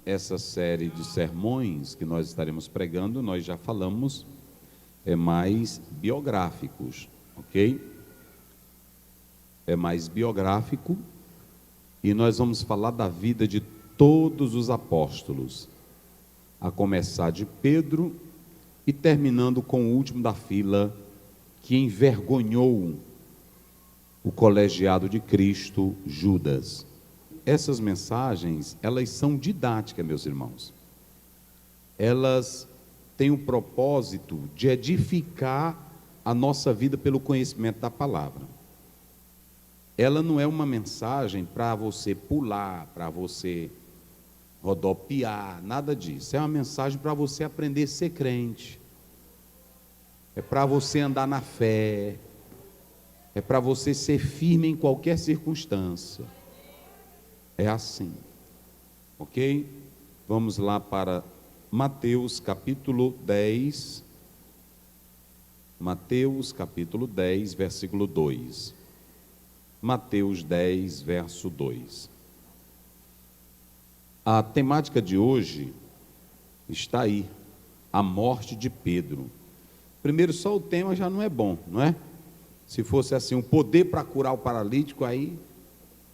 essa série de sermões que nós estaremos pregando, nós já falamos, mais biográficos, ok? É mais biográfico, e nós vamos falar da vida de todos os apóstolos, a começar de Pedro e terminando com o último da fila, que envergonhou o colegiado de Cristo, Judas. Essas mensagens, elas são didáticas, meus irmãos. Elas têm o propósito de edificar a nossa vida pelo conhecimento da palavra. Ela não é uma mensagem para você pular, para você rodopiar, nada disso. É uma mensagem para você aprender a ser crente. É para você andar na fé. É para você ser firme em qualquer circunstância. É assim, ok? Vamos lá para Mateus capítulo 10. Mateus capítulo 10, versículo 2. Mateus 10, verso 2. A temática de hoje está aí, a morte de Pedro. Primeiro, só o tema já não é bom, não é? Se fosse assim, um poder para curar o paralítico, aí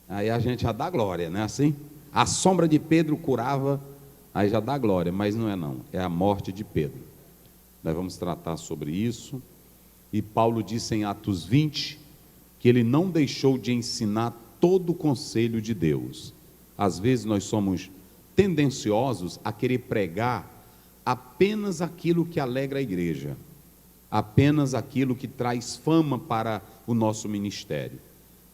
a gente já dá glória, não é assim? A sombra de Pedro curava, aí já dá glória, mas não é não, é a morte de Pedro. Nós vamos tratar sobre isso, e Paulo disse em Atos 20, que ele não deixou de ensinar todo o conselho de Deus. Às vezes nós somos tendenciosos a querer pregar apenas aquilo que alegra a igreja, apenas aquilo que traz fama para o nosso ministério.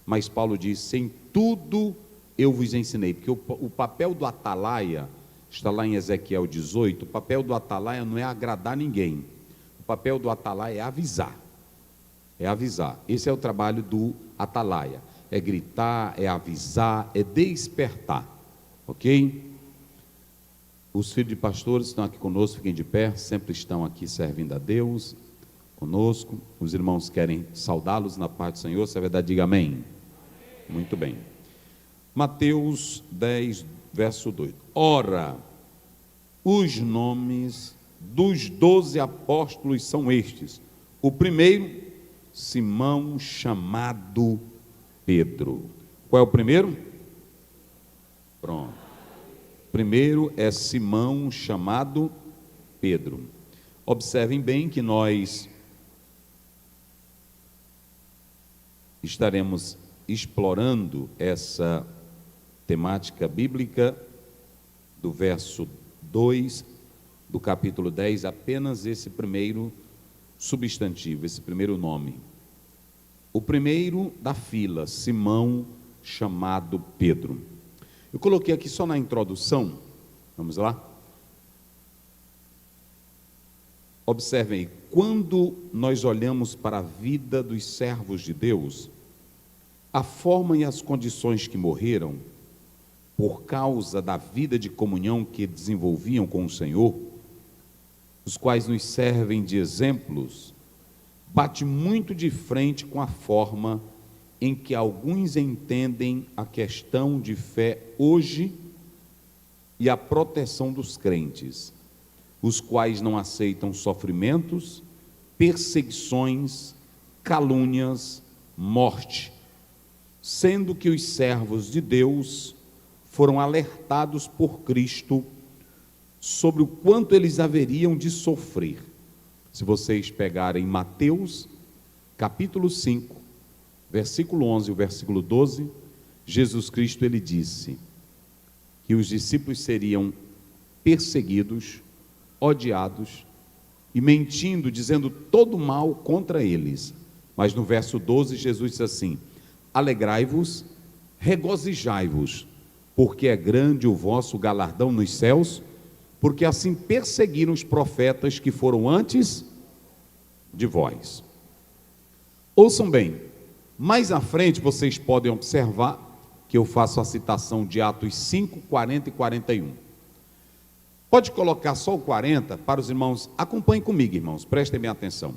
Mas Paulo disse, em tudo eu vos ensinei, porque o papel do atalaia, está lá em Ezequiel 18, o papel do atalaia não é agradar ninguém, o papel do atalaia é avisar, esse é o trabalho do atalaia, é gritar, é avisar, é despertar, ok? Os filhos de pastores estão aqui conosco, fiquem de pé, sempre estão aqui servindo a Deus, conosco, os irmãos querem saudá-los na paz do Senhor, se é verdade, diga amém. Muito bem. Mateus 10, verso 2. Ora, os nomes dos 12 apóstolos são estes. O primeiro, Simão, chamado Pedro. Qual é o primeiro? Pronto. Primeiro é Simão, chamado Pedro. Observem bem que nós estaremos explorando essa temática bíblica do verso 2 do capítulo 10, apenas esse primeiro substantivo, esse primeiro nome. O primeiro da fila, Simão, chamado Pedro. Eu coloquei aqui só na introdução, vamos lá? Observem aí, quando nós olhamos para a vida dos servos de Deus, a forma e as condições que morreram, por causa da vida de comunhão que desenvolviam com o Senhor, os quais nos servem de exemplos, bate muito de frente com a forma em que alguns entendem a questão de fé hoje e a proteção dos crentes, os quais não aceitam sofrimentos, perseguições, calúnias, morte, sendo que os servos de Deus foram alertados por Cristo sobre o quanto eles haveriam de sofrer. Se vocês pegarem Mateus, capítulo 5, versículo 11 e o versículo 12, Jesus Cristo, ele disse que os discípulos seriam perseguidos, odiados e mentindo, dizendo todo mal contra eles. Mas no verso 12, Jesus disse assim: alegrai-vos, regozijai-vos, porque é grande o vosso galardão nos céus, porque assim perseguiram os profetas que foram antes de vós. Ouçam bem, mais à frente vocês podem observar que eu faço a citação de Atos 5, 40 e 41. Pode colocar só o 40 para os irmãos, acompanhem comigo, irmãos, prestem bem atenção.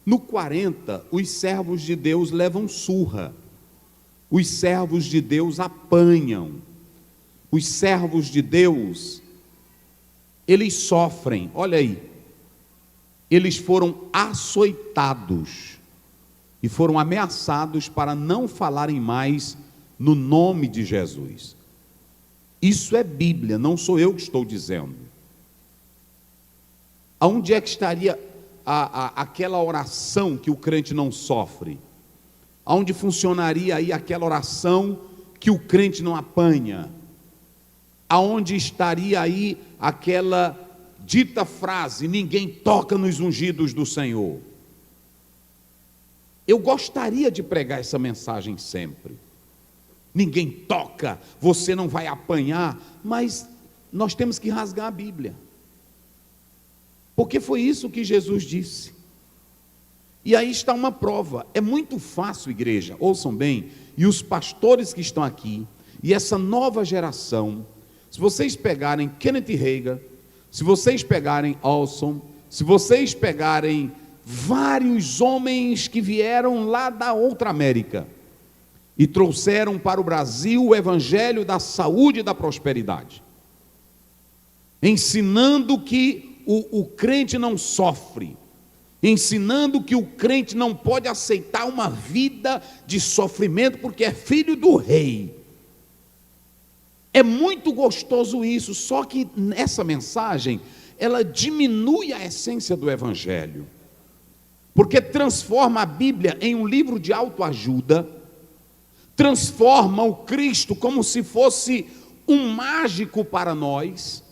No 40, os servos de Deus levam surra, os servos de Deus apanham, os servos de Deus eles sofrem, olha aí, eles foram açoitados e foram ameaçados para não falarem mais no nome de Jesus. Isso é Bíblia, não sou eu que estou dizendo. Aonde é que estaria aquela oração que o crente não sofre? Aonde funcionaria aí aquela oração que o crente não apanha? Aonde estaria aí aquela dita frase: ninguém toca nos ungidos do Senhor? Eu gostaria de pregar essa mensagem sempre. Ninguém toca, você não vai apanhar, mas nós temos que rasgar a Bíblia, porque foi isso que Jesus disse. E aí está uma prova. É muito fácil, igreja, ouçam bem, e os pastores que estão aqui, e essa nova geração, se vocês pegarem Kenneth Hagin, se vocês pegarem Olson, se vocês pegarem vários homens que vieram lá da outra América e trouxeram para o Brasil o evangelho da saúde e da prosperidade, ensinando que o crente não sofre, ensinando que o crente não pode aceitar uma vida de sofrimento porque é filho do rei. É muito gostoso isso, só que essa mensagem, ela diminui a essência do evangelho, porque transforma a Bíblia em um livro de autoajuda, transforma o Cristo como se fosse um mágico para nós,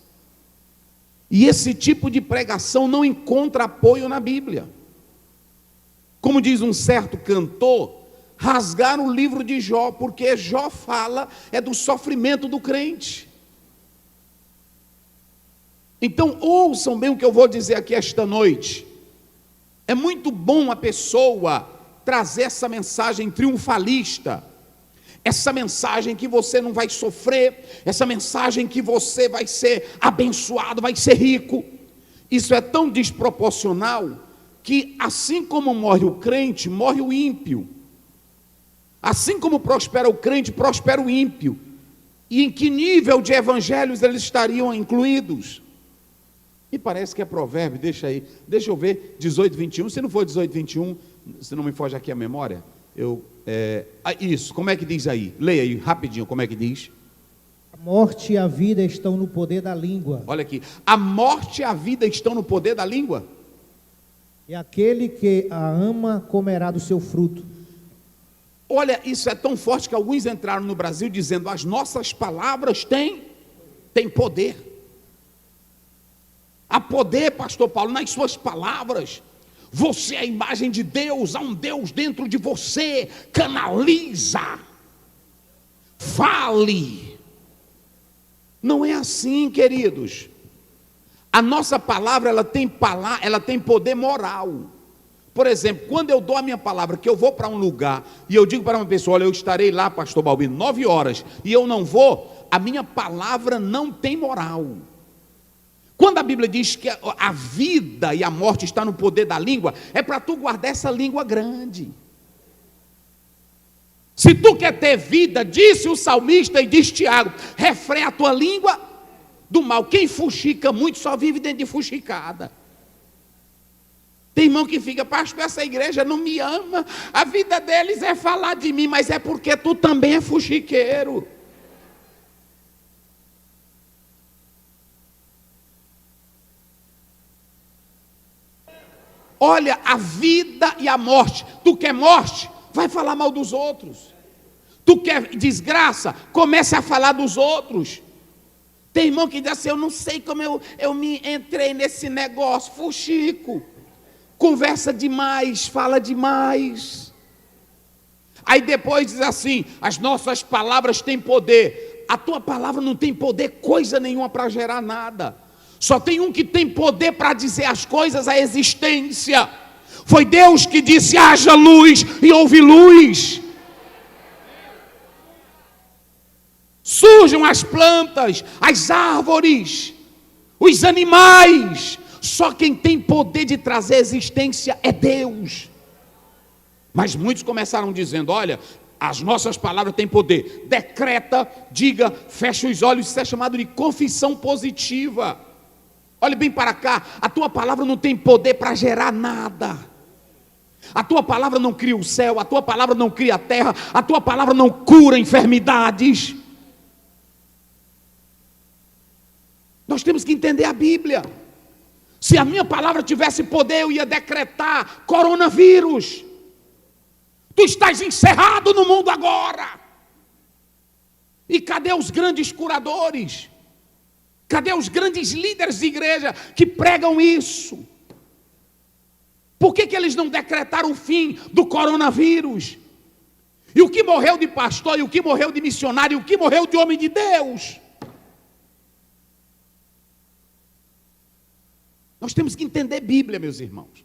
e esse tipo de pregação não encontra apoio na Bíblia. Como diz um certo cantor, rasgaram o livro de Jó, porque Jó fala do sofrimento do crente. Então ouçam bem o que eu vou dizer aqui esta noite. É muito bom a pessoa trazer essa mensagem triunfalista, essa mensagem que você não vai sofrer, essa mensagem que você vai ser abençoado, vai ser rico. Isso é tão desproporcional que assim como morre o crente, morre o ímpio. Assim como prospera o crente, prospera o ímpio. E em que nível de evangelhos eles estariam incluídos? E parece que é provérbio, deixa eu ver, 18, 21, se não for 18, 21, se não me foge aqui a memória, isso, como é que diz aí? Leia aí, rapidinho, como é que diz? A morte e a vida estão no poder da língua. Olha aqui, a morte e a vida estão no poder da língua. E aquele que a ama comerá do seu fruto. Olha, isso é tão forte que alguns entraram no Brasil dizendo: as nossas palavras têm poder. Há poder, pastor Paulo, nas suas palavras. Você é a imagem de Deus, há um Deus dentro de você. Canaliza, fale. Não é assim, queridos. A nossa palavra, ela tem poder moral. Por exemplo, quando eu dou a minha palavra que eu vou para um lugar e eu digo para uma pessoa: olha, eu estarei lá, pastor Balbino, 9 horas, e eu não vou, a minha palavra não tem moral. Quando a Bíblia diz que a vida e a morte está no poder da língua, é para tu guardar essa língua grande. Se tu quer ter vida, disse o salmista e diz Tiago, refreia a tua língua do mal. Quem fuxica muito só vive dentro de fuxicada. Tem irmão que fica: pastor, essa igreja não me ama, a vida deles é falar de mim, mas é porque tu também é fuxiqueiro. Olha, a vida e a morte. Tu quer morte? Vai falar mal dos outros. Tu quer desgraça? Comece a falar dos outros. Tem irmão que diz assim: eu não sei como eu me entrei nesse negócio. Fuxico. Conversa demais, fala demais. Aí depois diz assim: as nossas palavras têm poder. A tua palavra não tem poder coisa nenhuma para gerar nada. Só tem um que tem poder para dizer as coisas à existência. Foi Deus que disse: haja luz, e houve luz. Surjam as plantas, as árvores, os animais. Só quem tem poder de trazer existência é Deus. Mas muitos começaram dizendo: olha, as nossas palavras têm poder. Decreta, diga, fecha os olhos. Isso é chamado de confissão positiva. Olhe bem para cá, a tua palavra não tem poder para gerar nada. A tua palavra não cria o céu, a tua palavra não cria a terra, a tua palavra não cura enfermidades. Nós temos que entender a Bíblia. Se a minha palavra tivesse poder, eu ia decretar coronavírus. Tu estás encerrado no mundo agora. E cadê os grandes curadores? Cadê os grandes líderes de igreja que pregam isso? Por que eles não decretaram o fim do coronavírus? E o que morreu de pastor, e o que morreu de missionário, e o que morreu de homem de Deus? Nós temos que entender Bíblia, meus irmãos.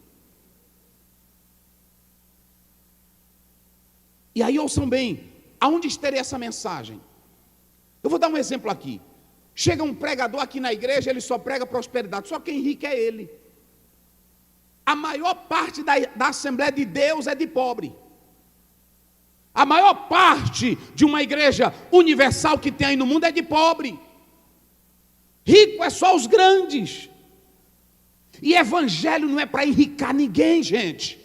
E aí ouçam bem, aonde estaria essa mensagem? Eu vou dar um exemplo aqui. Chega um pregador aqui na igreja, ele só prega prosperidade, só quem rico é ele. A maior parte da Assembleia de Deus é de pobre. A maior parte de uma igreja universal que tem aí no mundo é de pobre. Rico é só os grandes. E evangelho não é para enricar ninguém, gente.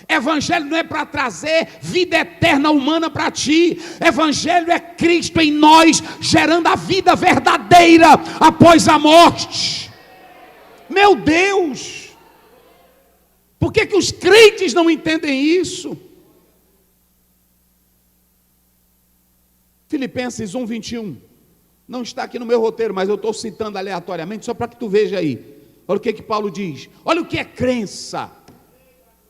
Evangelho não é para trazer vida eterna humana para ti. Evangelho é Cristo em nós, gerando a vida verdadeira após a morte. Meu Deus! Por que os crentes não entendem isso? Filipenses 1:21. Não está aqui no meu roteiro, mas eu estou citando aleatoriamente, só para que tu veja aí. Olha o que Paulo diz. Olha o que é crença.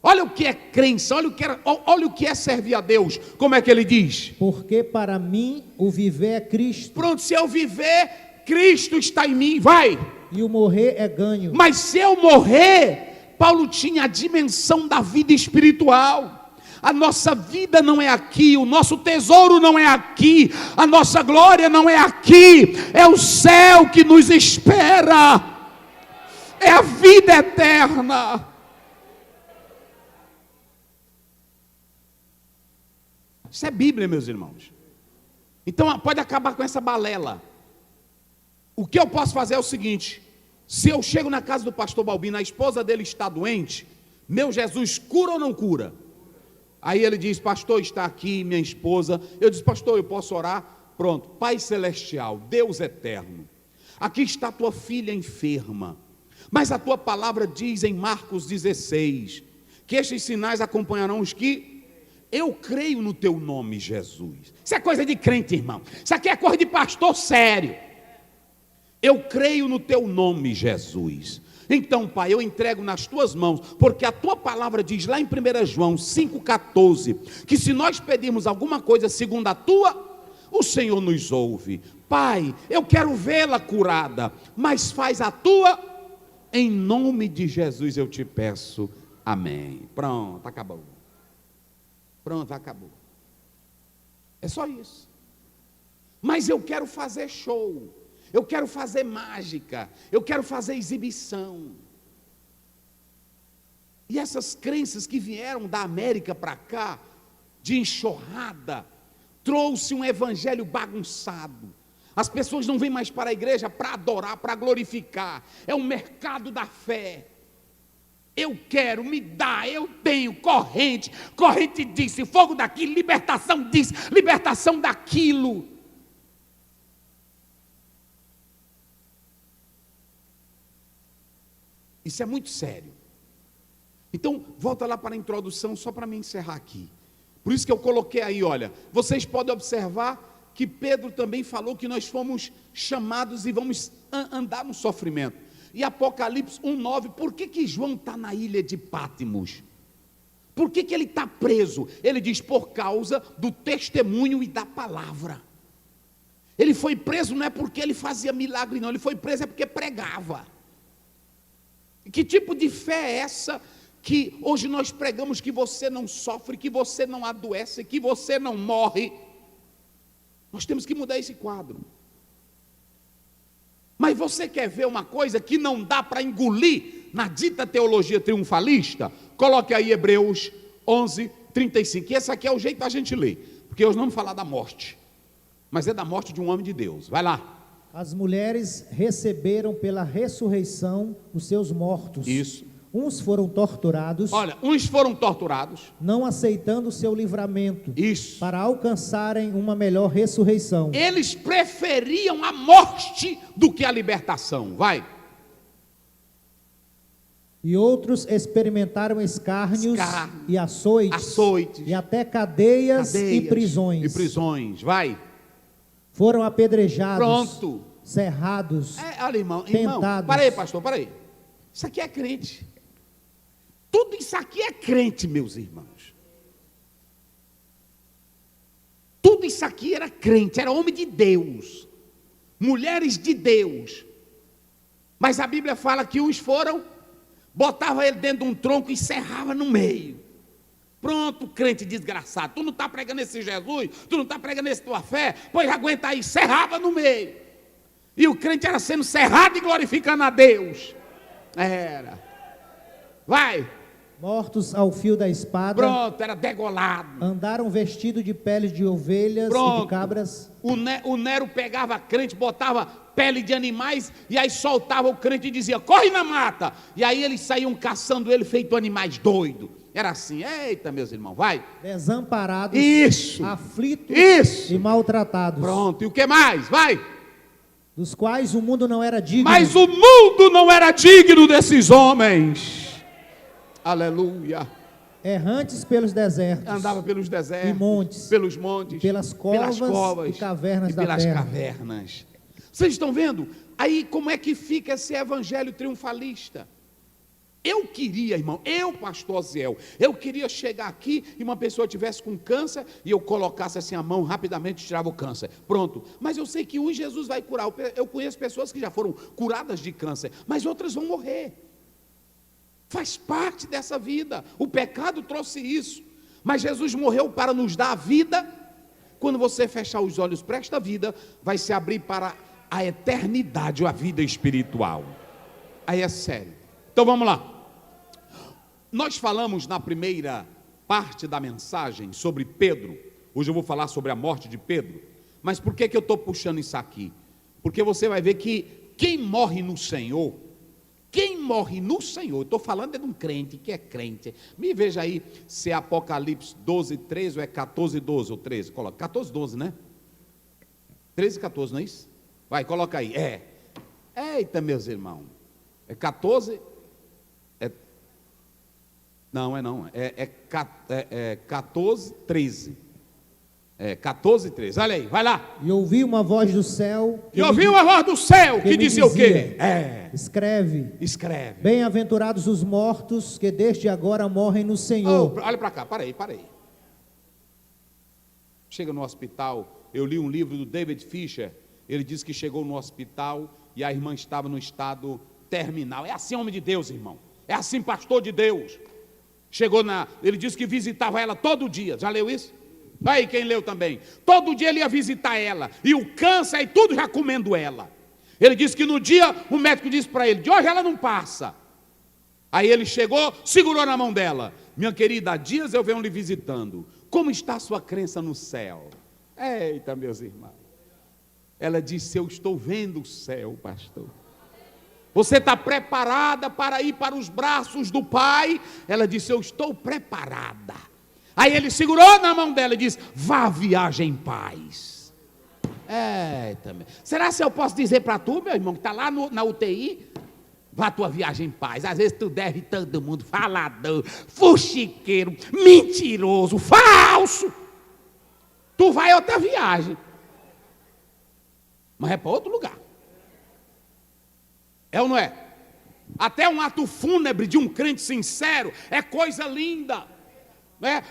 Olha o que é crença. Olha o que é servir a Deus. Como é que ele diz? Porque para mim o viver é Cristo. Pronto, se eu viver, Cristo está em mim. Vai. E o morrer é ganho. Mas se eu morrer, Paulo tinha a dimensão da vida espiritual. A nossa vida não é aqui, o nosso tesouro não é aqui, a nossa glória não é aqui, é o céu que nos espera. É a vida eterna. Isso é Bíblia, meus irmãos. Então pode acabar com essa balela. O que eu posso fazer é o seguinte: se eu chego na casa do pastor Balbino, a esposa dele está doente, meu Jesus, cura ou não cura? Aí ele diz: pastor, está aqui minha esposa. Eu disse: pastor, eu posso orar? Pronto. Pai celestial, Deus eterno, aqui está tua filha enferma, mas a tua palavra diz em Marcos 16, que estes sinais acompanharão os que... Eu creio no teu nome, Jesus. Isso é coisa de crente, irmão. Isso aqui é coisa de pastor sério. Eu creio no teu nome, Jesus. Então, Pai, eu entrego nas tuas mãos, porque a tua palavra diz lá em 1 João 5,14, que se nós pedirmos alguma coisa segundo a tua, o Senhor nos ouve. Pai, eu quero vê-la curada, mas faz a tua, em nome de Jesus eu te peço. Amém. Pronto, acabou. Pronto, acabou. É só isso. Mas eu quero fazer show, eu quero fazer mágica, eu quero fazer exibição. E essas crenças que vieram da América para cá, de enxurrada, trouxe um evangelho bagunçado. As pessoas não vêm mais para a igreja para adorar, para glorificar. É um mercado da fé. Eu quero, me dá, eu tenho, corrente disso, fogo daquilo, libertação disso, libertação daquilo. Isso é muito sério. Então, volta lá para a introdução, só para me encerrar aqui. Por isso que eu coloquei aí, olha, vocês podem observar que Pedro também falou que nós fomos chamados e vamos andar no sofrimento. E Apocalipse 1:9, por que João está na ilha de Pátimos? Por que ele está preso? Ele diz: por causa do testemunho e da palavra. Ele foi preso não é porque ele fazia milagre, não. Ele foi preso é porque pregava. Que tipo de fé é essa que hoje nós pregamos que você não sofre, que você não adoece, que você não morre? Nós temos que mudar esse quadro. Mas você quer ver uma coisa que não dá para engolir na dita teologia triunfalista? Coloque aí Hebreus 11:35. E esse aqui é o jeito da gente ler, porque hoje não vamos falar da morte, mas é da morte de um homem de Deus. Vai lá. As mulheres receberam pela ressurreição os seus mortos. Isso. Uns foram torturados, Olha, uns foram torturados. não aceitando o seu livramento, Isso. para alcançarem uma melhor ressurreição. Eles preferiam a morte do que a libertação. Vai. E outros experimentaram escárnios Escárnio, e açoites, e até cadeias e prisões. E prisões. Vai. Foram apedrejados, Pronto. cerrados. Olha, irmão, Tentados. para aí, pastor, para aí. Isso aqui é crente. Tudo isso aqui é crente, meus irmãos. Tudo isso aqui era crente, era homem de Deus, mulheres de Deus. Mas a Bíblia fala que uns foram, botava ele dentro de um tronco e serrava no meio. Pronto, crente desgraçado. Tu não está pregando esse Jesus, tu não está pregando esse tua fé, pois aguenta aí, serrava no meio. E o crente era sendo serrado e glorificando a Deus. Era. Vai. Mortos ao fio da espada. Pronto, era degolado. Andaram vestidos de peles de ovelhas Pronto. e de cabras. O Nero pegava crente, botava pele de animais, e aí soltava o crente e dizia, corre na mata. E aí eles saíam caçando ele feito animais doidos. Era assim, eita meus irmãos, vai. Desamparados, Isso. aflitos Isso. e maltratados. Pronto, e o que mais? Vai. Dos quais o mundo não era digno. Mas o mundo não era digno desses homens. Aleluia. Errantes pelos desertos. Andava pelos desertos, e montes, pelos montes, pelas covas e cavernas da pelas terra. cavernas. Vocês estão vendo? Aí como é que fica esse evangelho triunfalista? Eu queria, irmão, pastor Ziel, eu queria chegar aqui e uma pessoa tivesse com câncer e eu colocasse assim a mão, rapidamente tirava o câncer. Pronto. Mas eu sei que um Jesus vai curar. Eu conheço pessoas que já foram curadas de câncer, mas outras vão morrer. Faz parte dessa vida. O pecado trouxe isso. Mas Jesus morreu para nos dar a vida. Quando você fechar os olhos para esta vida, vai se abrir para a eternidade, ou a vida espiritual. Aí é sério. Então vamos lá. Nós falamos na primeira parte da mensagem sobre Pedro. Hoje eu vou falar sobre a morte de Pedro. Mas por que eu estou puxando isso aqui? Porque você vai ver que quem morre no Senhor, estou falando de um crente que é crente. Me veja aí se é Apocalipse 12, 13 ou é 14, 12 ou 13. Coloca 14, 12, né? 13, 14, não é isso? Vai, coloca aí. Eita, meus irmãos. É 14. Não, é 14, 13. 14, 13. Olha aí, vai lá. E ouvi uma voz do céu. E ouvi uma voz do céu que dizia o quê? Escreve. Escreve. Bem-aventurados os mortos que desde agora morrem no Senhor. Olha para cá, para aí. Chega no hospital, eu li um livro do David Fisher. Ele disse que chegou no hospital e a irmã estava no estado terminal. É assim, homem de Deus, irmão. É assim, pastor de Deus. Ele disse que visitava ela todo dia. Já leu isso? Vai aí quem leu também. Todo dia ele ia visitar ela. E o câncer e tudo já comendo ela. Ele disse que no dia o médico disse para ele, de hoje ela não passa. Aí ele chegou, segurou na mão dela. Minha querida, há dias eu venho lhe visitando. Como está a sua crença no céu? Eita, meus irmãos. Ela disse, eu estou vendo o céu, pastor. Você está preparada para ir para os braços do Pai? Ela disse, eu estou preparada. Aí ele segurou na mão dela e disse, vá à viagem em paz. Também. Será que eu posso dizer para tu, meu irmão, que está lá na UTI? Vá à tua viagem em paz. Às vezes tu deve todo mundo, falador, fuxiqueiro, mentiroso, falso. Tu vai a outra viagem. Mas é para outro lugar. É ou não é? Até um ato fúnebre de um crente sincero é coisa linda.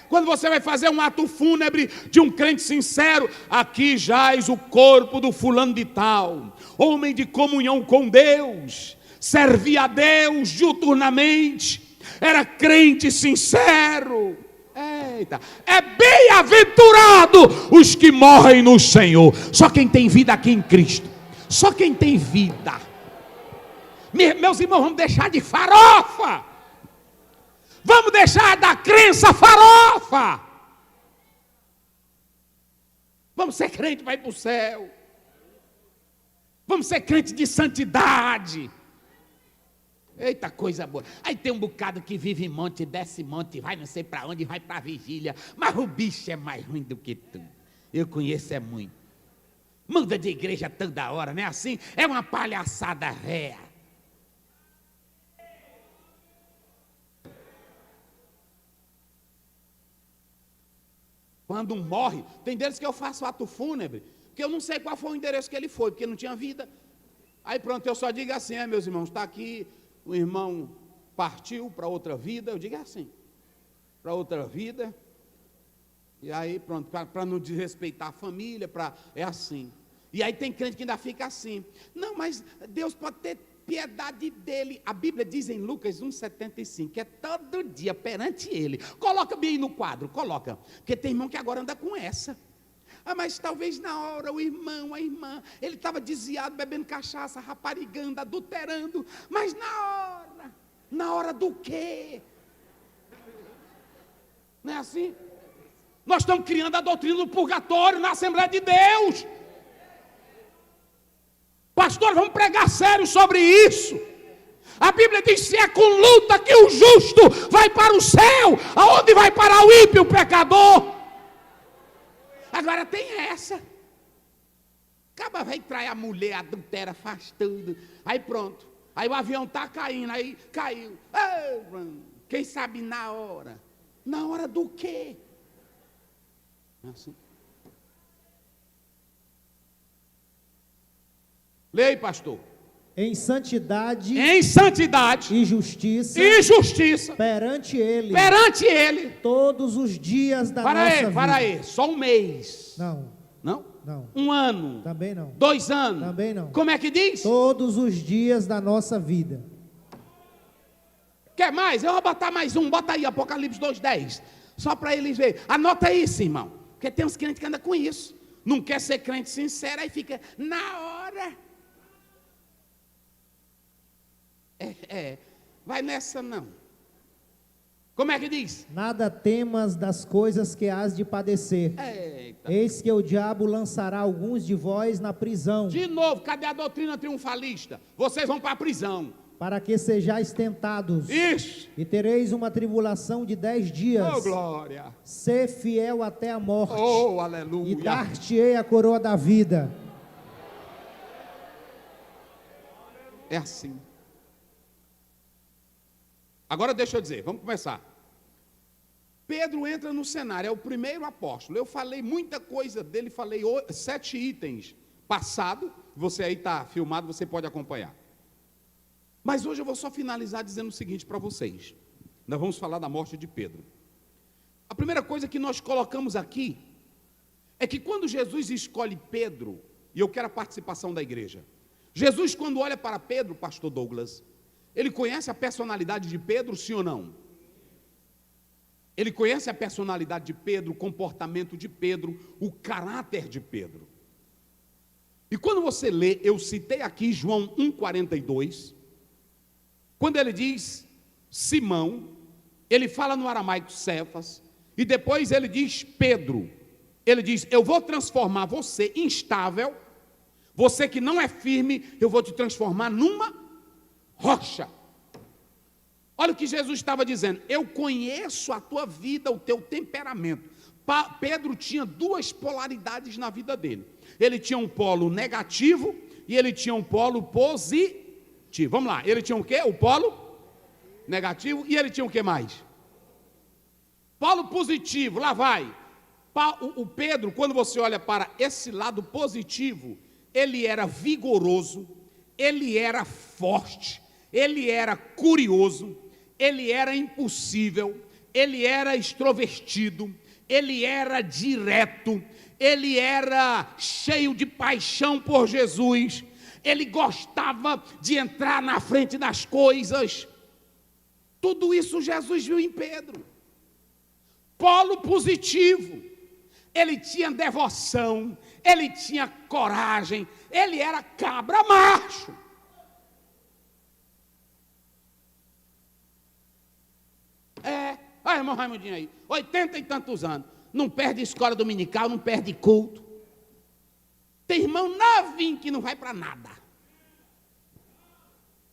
Quando você vai fazer um ato fúnebre de um crente sincero, aqui jaz o corpo do fulano de tal, homem de comunhão com Deus, servia a Deus diuturnamente, era crente sincero. Eita, é bem-aventurado os que morrem no Senhor. Só quem tem vida aqui em Cristo, só quem tem vida. Meus irmãos, vamos deixar de farofa. Vamos deixar da crença farofa. Vamos ser crente, vai para o céu. Vamos ser crente de santidade. Eita, coisa boa. Aí tem um bocado que vive em monte, desce monte, vai não sei para onde, vai para a vigília. Mas o bicho é mais ruim do que tu. Eu conheço é muito. Muda de igreja toda hora, não é assim? É uma palhaçada véia. Quando um morre, tem deles que eu faço ato fúnebre, porque eu não sei qual foi o endereço que ele foi, porque não tinha vida. Aí pronto, eu só digo assim, meus irmãos, está aqui, o irmão partiu para outra vida, eu digo assim, para outra vida, e aí pronto, para não desrespeitar a família, é assim. E aí tem crente que ainda fica assim, não, mas Deus pode ter piedade dele. A Bíblia diz em Lucas 1,75, que é todo dia perante ele. Coloca bem aí no quadro, coloca, porque tem irmão que agora anda com essa. Mas talvez na hora o irmão, a irmã, ele estava desviado, bebendo cachaça, raparigando, adulterando, mas na hora do quê? Não é assim? Nós estamos criando a doutrina do purgatório na Assembleia de Deus. Pastor, vamos pregar sério sobre isso. A Bíblia diz: se é com luta que o justo vai para o céu, aonde vai parar o ímpio, o pecador? Agora tem essa. Acaba, vai trair a mulher, adultera, faz tudo. Aí pronto. Aí o avião está caindo, aí caiu. Quem sabe na hora? Na hora do quê? É assim. Leia, pastor. Em santidade E justiça. Perante Ele. Todos os dias da nossa vida. Para aí. Só um mês. Não. Um ano. Também não. 2 anos. Também não. Como é que diz? Todos os dias da nossa vida. Quer mais? Eu vou botar mais um. Bota aí, Apocalipse 2:10. Só para eles verem. Anota isso, irmão. Porque tem uns crentes que andam com isso. Não quer ser crente sincero, aí fica na hora. Vai nessa não. Como é que diz? Nada temas das coisas que hás de padecer. Eita. Eis que o diabo lançará alguns de vós na prisão. De novo, cadê a doutrina triunfalista? Vocês vão para a prisão. Para que sejais tentados. Isso. E tereis uma tribulação de 10 dias. Oh, glória. Sê fiel até a morte. Oh, aleluia. E dar-te-ei a coroa da vida. É assim. Agora deixa eu dizer, vamos começar. Pedro entra no cenário, é o primeiro apóstolo. Eu falei muita coisa dele, falei 7 itens passado. Você aí está filmado, você pode acompanhar. Mas hoje eu vou só finalizar dizendo o seguinte para vocês. Nós vamos falar da morte de Pedro. A primeira coisa que nós colocamos aqui é que quando Jesus escolhe Pedro, e eu quero a participação da igreja, Jesus, quando olha para Pedro, pastor Douglas, ele conhece a personalidade de Pedro, sim ou não? Ele conhece a personalidade de Pedro, o comportamento de Pedro, o caráter de Pedro. E quando você lê, eu citei aqui João 1,42, quando ele diz Simão, ele fala no aramaico Cefas, e depois ele diz Pedro. Ele diz: eu vou transformar você instável, você que não é firme, eu vou te transformar numa rocha. Olha o que Jesus estava dizendo: eu conheço a tua vida, o teu temperamento. Pedro tinha 2 polaridades na vida dele. Ele tinha um polo negativo e ele tinha um polo positivo. Vamos lá, ele tinha o quê? O polo negativo e ele tinha o que mais? Polo positivo, lá vai. O Pedro, quando você olha para esse lado positivo, ele era vigoroso, ele era forte, ele era curioso, ele era impossível, ele era extrovertido, ele era direto, ele era cheio de paixão por Jesus, ele gostava de entrar na frente das coisas. Tudo isso Jesus viu em Pedro. Polo positivo, ele tinha devoção, ele tinha coragem, ele era cabra macho. Olha, irmão Raimundinho aí, 80 e tantos anos, não perde escola dominical, não perde culto. Tem irmão novinho que não vai para nada.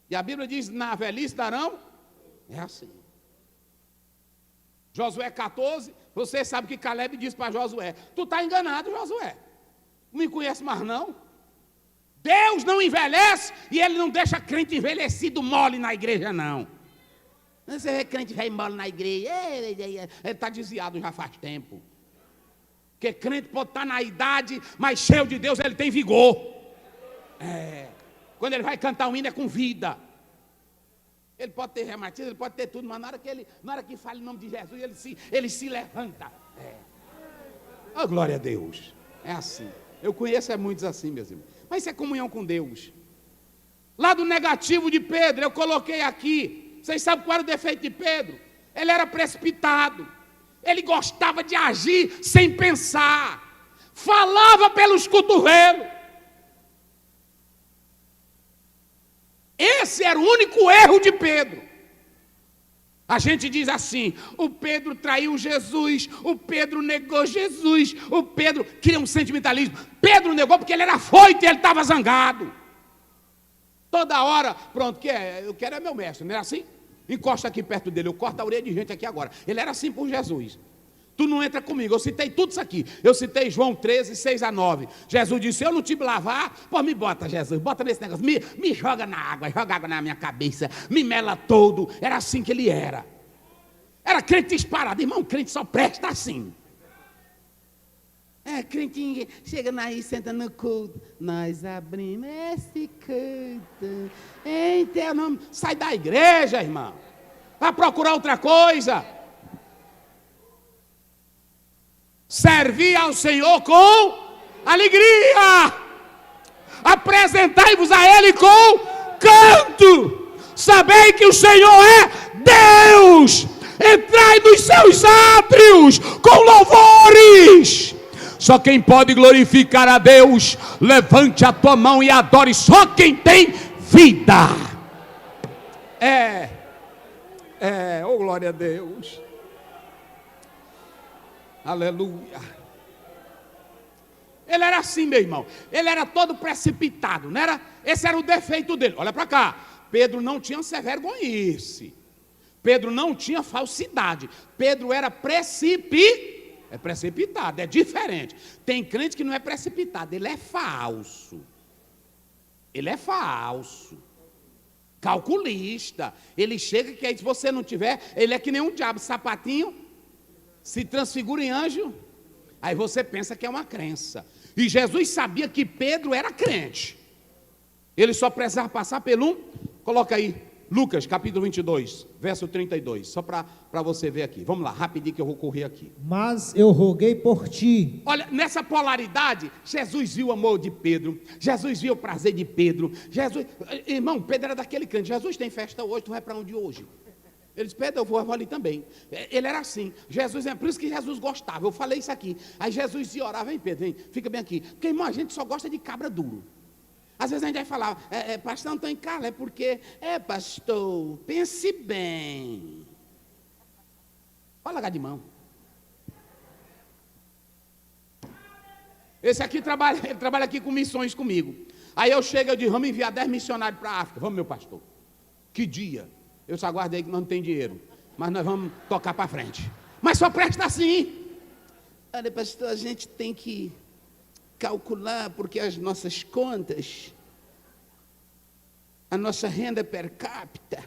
E a Bíblia diz, na velhice darão. É assim. Josué 14, você sabe que Caleb disse para Josué, tu está enganado, Josué. Não me conhece mais não. Deus não envelhece e Ele não deixa crente envelhecido mole na igreja, não. Você vê crente velho mole na igreja, ele está desviado já faz tempo. Porque crente pode estar na idade, mas cheio de Deus, ele tem vigor. Quando ele vai cantar um hino é com vida. Ele pode ter reumatismo, ele pode ter tudo, mas na hora que fala em nome de Jesus, ele se levanta. Oh, glória a Deus. É assim. Eu conheço muitos assim, meus irmãos. Mas isso é comunhão com Deus. Lado negativo de Pedro, eu coloquei aqui. Vocês sabem qual era o defeito de Pedro? Ele era precipitado. Ele gostava de agir sem pensar. Falava pelos cotovelos. Esse era o único erro de Pedro. A gente diz assim, o Pedro traiu Jesus, o Pedro negou Jesus, o Pedro queria um sentimentalismo. Pedro negou porque ele era afoito e ele estava zangado. Toda hora, pronto, eu quero é meu mestre, não é assim? Encosta aqui perto dele, eu corto a orelha de gente aqui agora. Ele era assim por Jesus. Tu não entra comigo, eu citei tudo isso aqui. Eu citei João 13, 6-9. Jesus disse, eu não te lavar, pô, me bota, Jesus, bota nesse negócio, me joga na água, joga água na minha cabeça, me mela todo. Era assim que ele era. Era crente disparado, irmão, crente só presta assim. Crente chega aí, senta no culto, nós abrimos esse culto, em teu nome. Sai da igreja, irmão, vai procurar outra coisa. Servir ao Senhor com alegria, apresentai-vos a Ele com canto, sabei que o Senhor é Deus, entrai nos seus átrios com louvores. Só quem pode glorificar a Deus, levante a tua mão e adore só quem tem vida. Oh glória a Deus. Aleluia. Ele era assim, meu irmão. Ele era todo precipitado, não era? Esse era o defeito dele. Olha para cá. Pedro não tinha vergonhice. Pedro não tinha falsidade. Pedro era precipitado, é diferente. Tem crente que não é precipitado, ele é falso. Ele é falso. Calculista. Ele chega que aí se você não tiver, ele é que nem um diabo, sapatinho. Se transfigura em anjo, aí você pensa que é uma crença. E Jesus sabia que Pedro era crente. Ele só precisava passar pelo coloca aí, Lucas capítulo 22, verso 32, só para você ver aqui. Vamos lá, rapidinho que eu vou correr aqui. Mas eu roguei por ti. Olha, nessa polaridade, Jesus viu o amor de Pedro, Jesus viu o prazer de Pedro. Irmão, Pedro era daquele crente, Jesus tem festa hoje, tu vai para onde hoje? Ele disse, Pedro, eu vou ali também. Ele era assim. Jesus, por isso que Jesus gostava. Eu falei isso aqui. Aí Jesus ia orar, vem Pedro, vem, fica bem aqui. Porque, irmão, a gente só gosta de cabra duro. Às vezes a gente vai falar, pastor, não estou em casa, é porque, pastor, pense bem. Pode largar de mão. Esse aqui ele trabalha aqui com missões comigo. Aí eu chego e digo, vamos enviar 10 missionários para a África. Vamos, meu pastor. Que dia? Eu só aguardei que nós não tem dinheiro, mas nós vamos tocar para frente. Mas só presta assim. Olha, pastor, a gente tem que calcular, porque as nossas contas, a nossa renda per capita,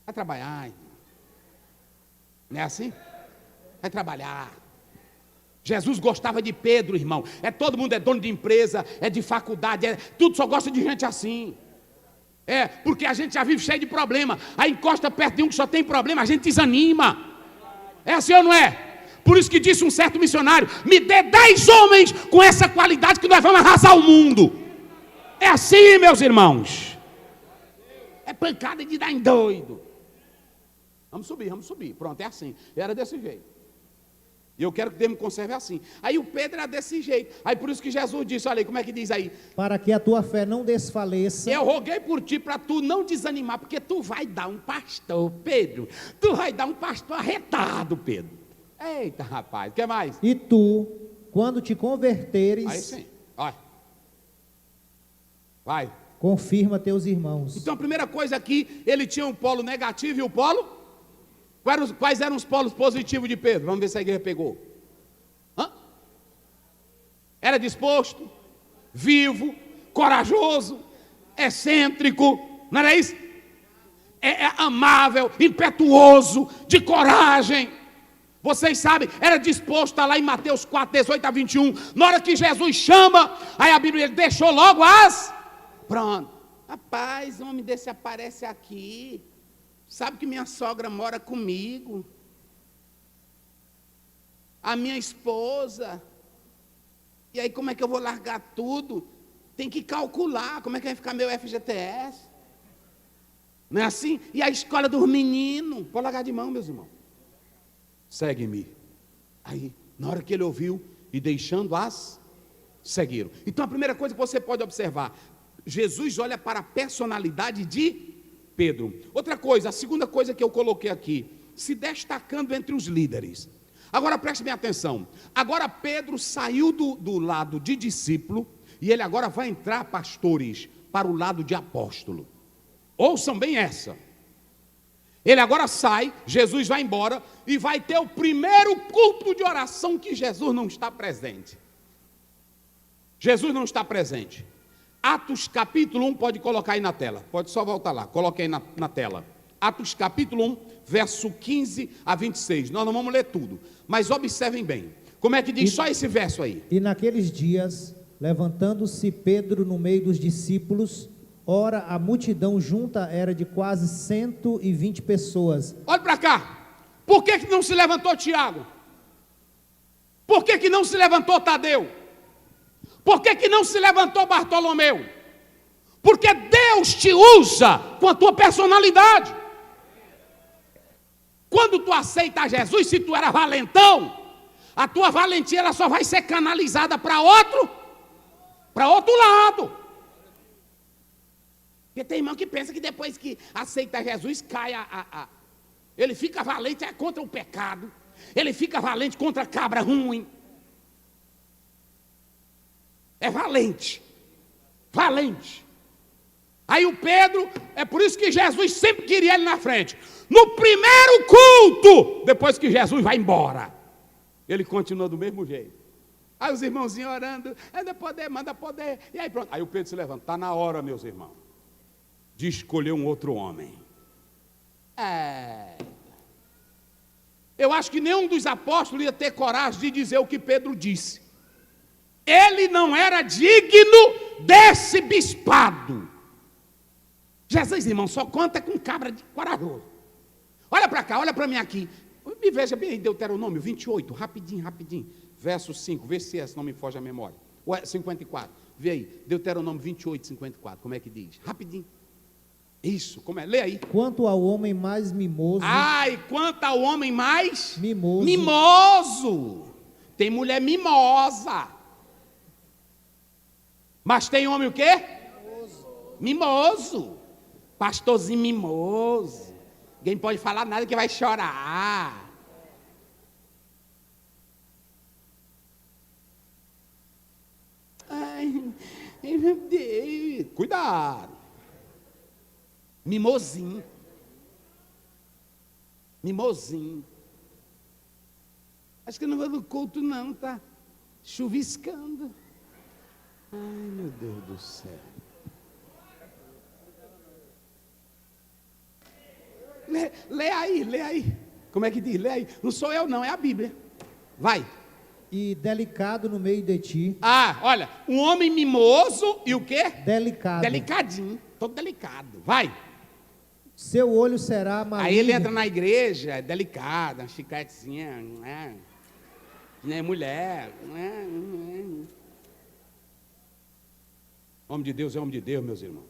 vai trabalhar. Não é assim? Vai trabalhar. Jesus gostava de Pedro, irmão. Todo mundo é dono de empresa, é de faculdade, tudo só gosta de gente assim. Porque a gente já vive cheio de problema. Aí encosta perto de um que só tem problema, a gente desanima. É assim ou não é? Por isso que disse um certo missionário, me dê 10 homens com essa qualidade que nós vamos arrasar o mundo. É assim, meus irmãos. É pancada de dar em doido. Vamos subir. Pronto, é assim. Era desse jeito. E eu quero que Deus me conserve assim. Aí o Pedro era desse jeito. Aí por isso que Jesus disse, olha aí, como é que diz aí? Para que a tua fé não desfaleça. Eu roguei por ti para tu não desanimar, porque tu vai dar um pastor, Pedro. Tu vai dar um pastor arretado, Pedro. Eita, rapaz, o que mais? E tu, quando te converteres... Aí sim, olha. Vai. confirma teus irmãos. Então a primeira coisa aqui, ele tinha um polo negativo e o polo? Quais eram os polos positivos de Pedro? Vamos ver se a igreja pegou. Era disposto, vivo, corajoso, excêntrico, não era isso? É amável, impetuoso, de coragem. Vocês sabem, era disposto, está lá em Mateus 4, 18 a 21. Na hora que Jesus chama, aí a Bíblia ele deixou logo pronto. Rapaz, um homem desse aparece aqui. Sabe que minha sogra mora comigo. A minha esposa. E aí como é que eu vou largar tudo? Tem que calcular como é que vai ficar meu FGTS. Não é assim? E a escola dos meninos. Pode largar de mão, meus irmãos. Segue-me. Aí, na hora que ele ouviu, e deixando-as, seguiram. Então a primeira coisa que você pode observar, Jesus olha para a personalidade de Pedro. Outra coisa, a segunda coisa que eu coloquei aqui, se destacando entre os líderes. Agora preste bem atenção. Agora Pedro saiu do lado de discípulo e ele agora vai entrar, pastores, para o lado de apóstolo. Ouçam bem essa. Ele agora sai, Jesus vai embora e vai ter o primeiro culto de oração que Jesus não está presente. Jesus não está presente. Atos capítulo 1, pode colocar aí na tela. Pode só voltar lá, coloque aí na tela. Atos capítulo 1, verso 15 a 26. Nós não vamos ler tudo, mas observem bem. Como é que diz só esse verso aí? E naqueles dias, levantando-se Pedro no meio dos discípulos, ora a multidão junta era de quase 120 pessoas. Olha para cá. Por que não se levantou Tiago? Por que não se levantou Tadeu? Por que não se levantou Bartolomeu? Porque Deus te usa com a tua personalidade. Quando tu aceita Jesus, se tu era valentão, a tua valentia ela só vai ser canalizada para outro lado. Porque tem irmão que pensa que depois que aceita Jesus, cai ele fica valente contra o pecado. Ele fica valente contra a cabra ruim. É valente. Valente. Aí o Pedro, é por isso que Jesus sempre queria ele na frente. No primeiro culto, depois que Jesus vai embora, ele continua do mesmo jeito. Aí os irmãozinhos orando, manda poder. E aí pronto. Aí o Pedro se levanta. Está na hora, meus irmãos, de escolher um outro homem. Eu acho que nenhum dos apóstolos ia ter coragem de dizer o que Pedro disse. Ele não era digno desse bispado. Jesus, irmão, só conta com cabra de corajoso. Olha para cá, olha para mim aqui. Me veja bem aí, Deuteronômio 28, rapidinho. Verso 5, vê se esse não me foge a memória. 54, vê aí, Deuteronômio 28, 54, como é que diz? Rapidinho. Isso, como é? Lê aí. Quanto ao homem mais mimoso. Quanto ao homem mais mimoso. Mimoso. Tem mulher mimosa. Mas tem homem o quê? Mimoso. Pastorzinho mimoso. Ninguém pode falar nada que vai chorar. Ai, meu Deus. Cuidado. Mimosinho. Acho que não vai no culto não, tá chuviscando. Ai, meu Deus do céu. Lê aí. Como é que diz? Lê aí. Não sou eu não, é a Bíblia. Vai. E delicado no meio de ti. Olha, um homem mimoso e o quê? Delicado. Delicadinho, todo delicado. Vai. Seu olho será maligno. Aí ele entra na igreja, é delicado, uma chicletezinha, não é mulher, Homem de Deus é homem de Deus, meus irmãos.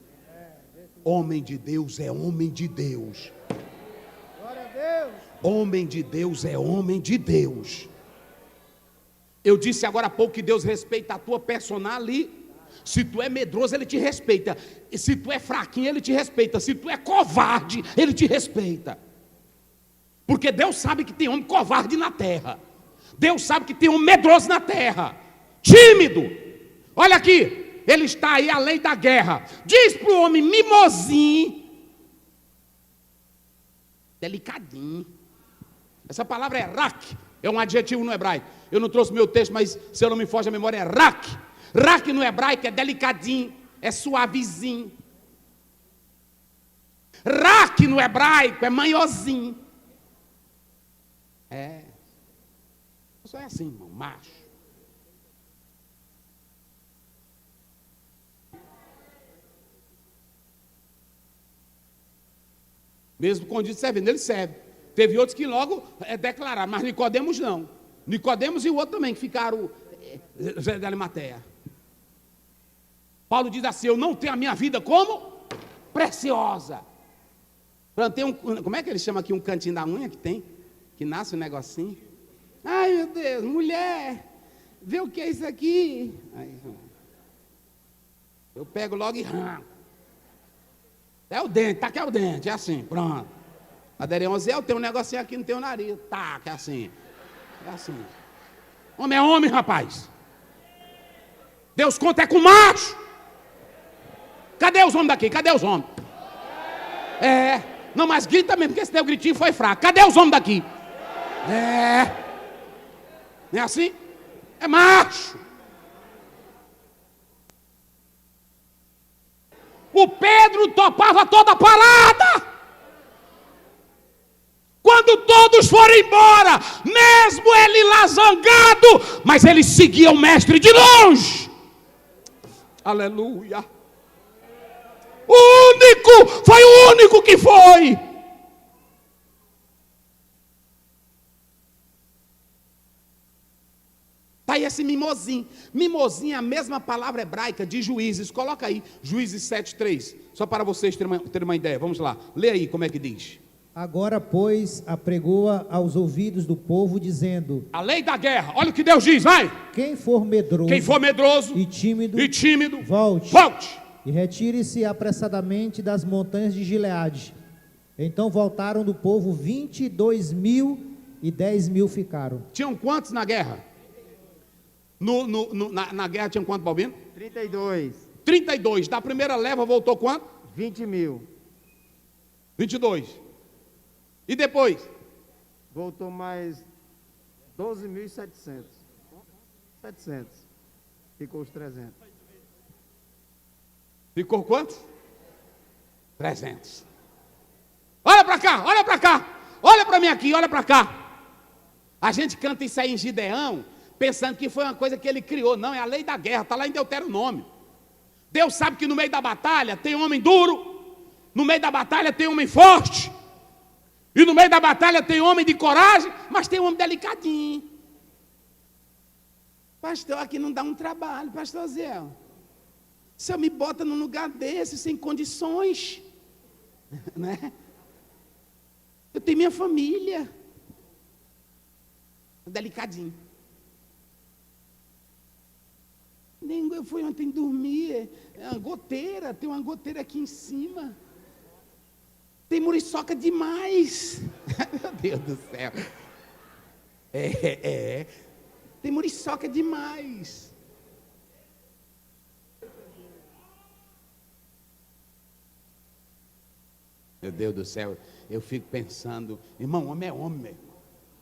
Homem de Deus é homem de Deus. Glória a Deus. Homem de Deus é homem de Deus. Eu disse agora há pouco que Deus respeita a tua personalidade. Se tu é medroso, Ele te respeita. E se tu é fraquinho, Ele te respeita. Se tu é covarde, Ele te respeita. Porque Deus sabe que tem homem covarde na terra. Deus sabe que tem homem medroso na terra. Tímido. Olha aqui. ele está aí, a lei da guerra. Diz para o homem mimosinho, delicadinho. Essa palavra é rak, é um adjetivo no hebraico. Eu não trouxe meu texto, mas se eu não me foge a memória, é rak. Rak no hebraico é delicadinho, é suavezinho. Rak no hebraico é manhozinho. Só é assim, irmão, macho. Mesmo quando diz servindo, ele serve. Teve outros que logo declararam, mas Nicodemos não. Nicodemos e o outro também, que ficaram José de Arimateia. Paulo diz assim, eu não tenho a minha vida como preciosa. Plantei como é que ele chama aqui, um cantinho da unha que tem? Que nasce um negocinho. Ai, meu Deus, mulher, vê o que é isso aqui. Aí, eu pego logo e arranco. É o dente, tá, que é o dente, é assim, pronto. Aderião, eu tenho um negocinho aqui no teu nariz, tá, que é assim. É assim. Homem é homem, rapaz. Deus conta é com macho. Cadê os homens daqui? Cadê os homens? Não, mas grita mesmo, porque esse teu gritinho foi fraco. Cadê os homens daqui? Não é assim? É macho. O Pedro topava toda parada. Quando todos foram embora, mesmo ele lá zangado, mas ele seguia o mestre de longe. Aleluia. Foi o único que foi. Está aí esse mimosinho. Mimosinho é a mesma palavra hebraica de Juízes. Coloca aí, Juízes 7:3. Só para vocês terem uma ideia. Vamos lá, lê aí como é que diz. Agora, pois, apregoa aos ouvidos do povo, dizendo: a lei da guerra, olha o que Deus diz, vai. Quem for medroso e tímido, volte. E retire-se apressadamente das montanhas de Gileade. Então voltaram do povo 22.000 e 10.000 ficaram. Tinham quantos na guerra? Na guerra tinham quantos, Balbino? 32. Da primeira leva voltou quanto? 20.000. 22. E depois? Voltou mais 12.700. 700. Ficou os 300. Ficou quantos? 300. Olha para cá, olha para cá. Olha para mim aqui, olha para cá. A gente canta isso aí em Gideão, pensando que foi uma coisa que ele criou. Não, é a lei da guerra, está lá em Deuteronômio. Deus sabe que no meio da batalha tem homem duro, no meio da batalha tem homem forte, e no meio da batalha tem homem de coragem, mas tem homem delicadinho. Pastor, aqui não dá um trabalho, pastor Zé. O senhor me bota num lugar desse, sem condições, né? Eu tenho minha família. Delicadinho. Eu fui ontem dormir, é uma goteira, tem uma goteira aqui em cima. Tem muriçoca demais. Meu Deus do céu. Tem muriçoca demais. Meu Deus do céu, eu fico pensando, irmão, homem é homem.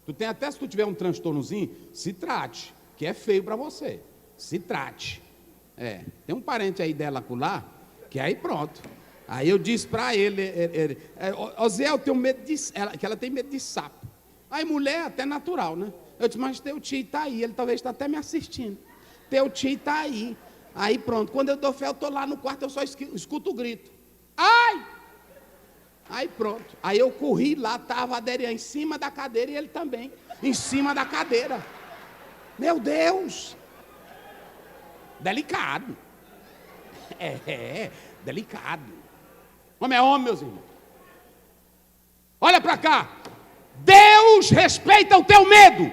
Tu tem até, se tu tiver um transtornozinho, se trate, que é feio para você. Se trate. Tem um parente aí dela lá, que aí pronto. Aí eu disse para ele, Zé, eu tenho medo que ela tem medo de sapo. Aí mulher, até natural, né? Eu disse, mas teu tio está aí, ele talvez está até me assistindo. Teu tio está aí. Aí pronto, quando eu dou fé, eu estou lá no quarto, eu só escuto o grito. Ai! Aí pronto, aí eu corri lá, estava a Aderian em cima da cadeira e ele também, em cima da cadeira. Meu Deus! Delicado. Delicado. Homem é homem, meus irmãos. Olha para cá. Deus respeita o teu medo.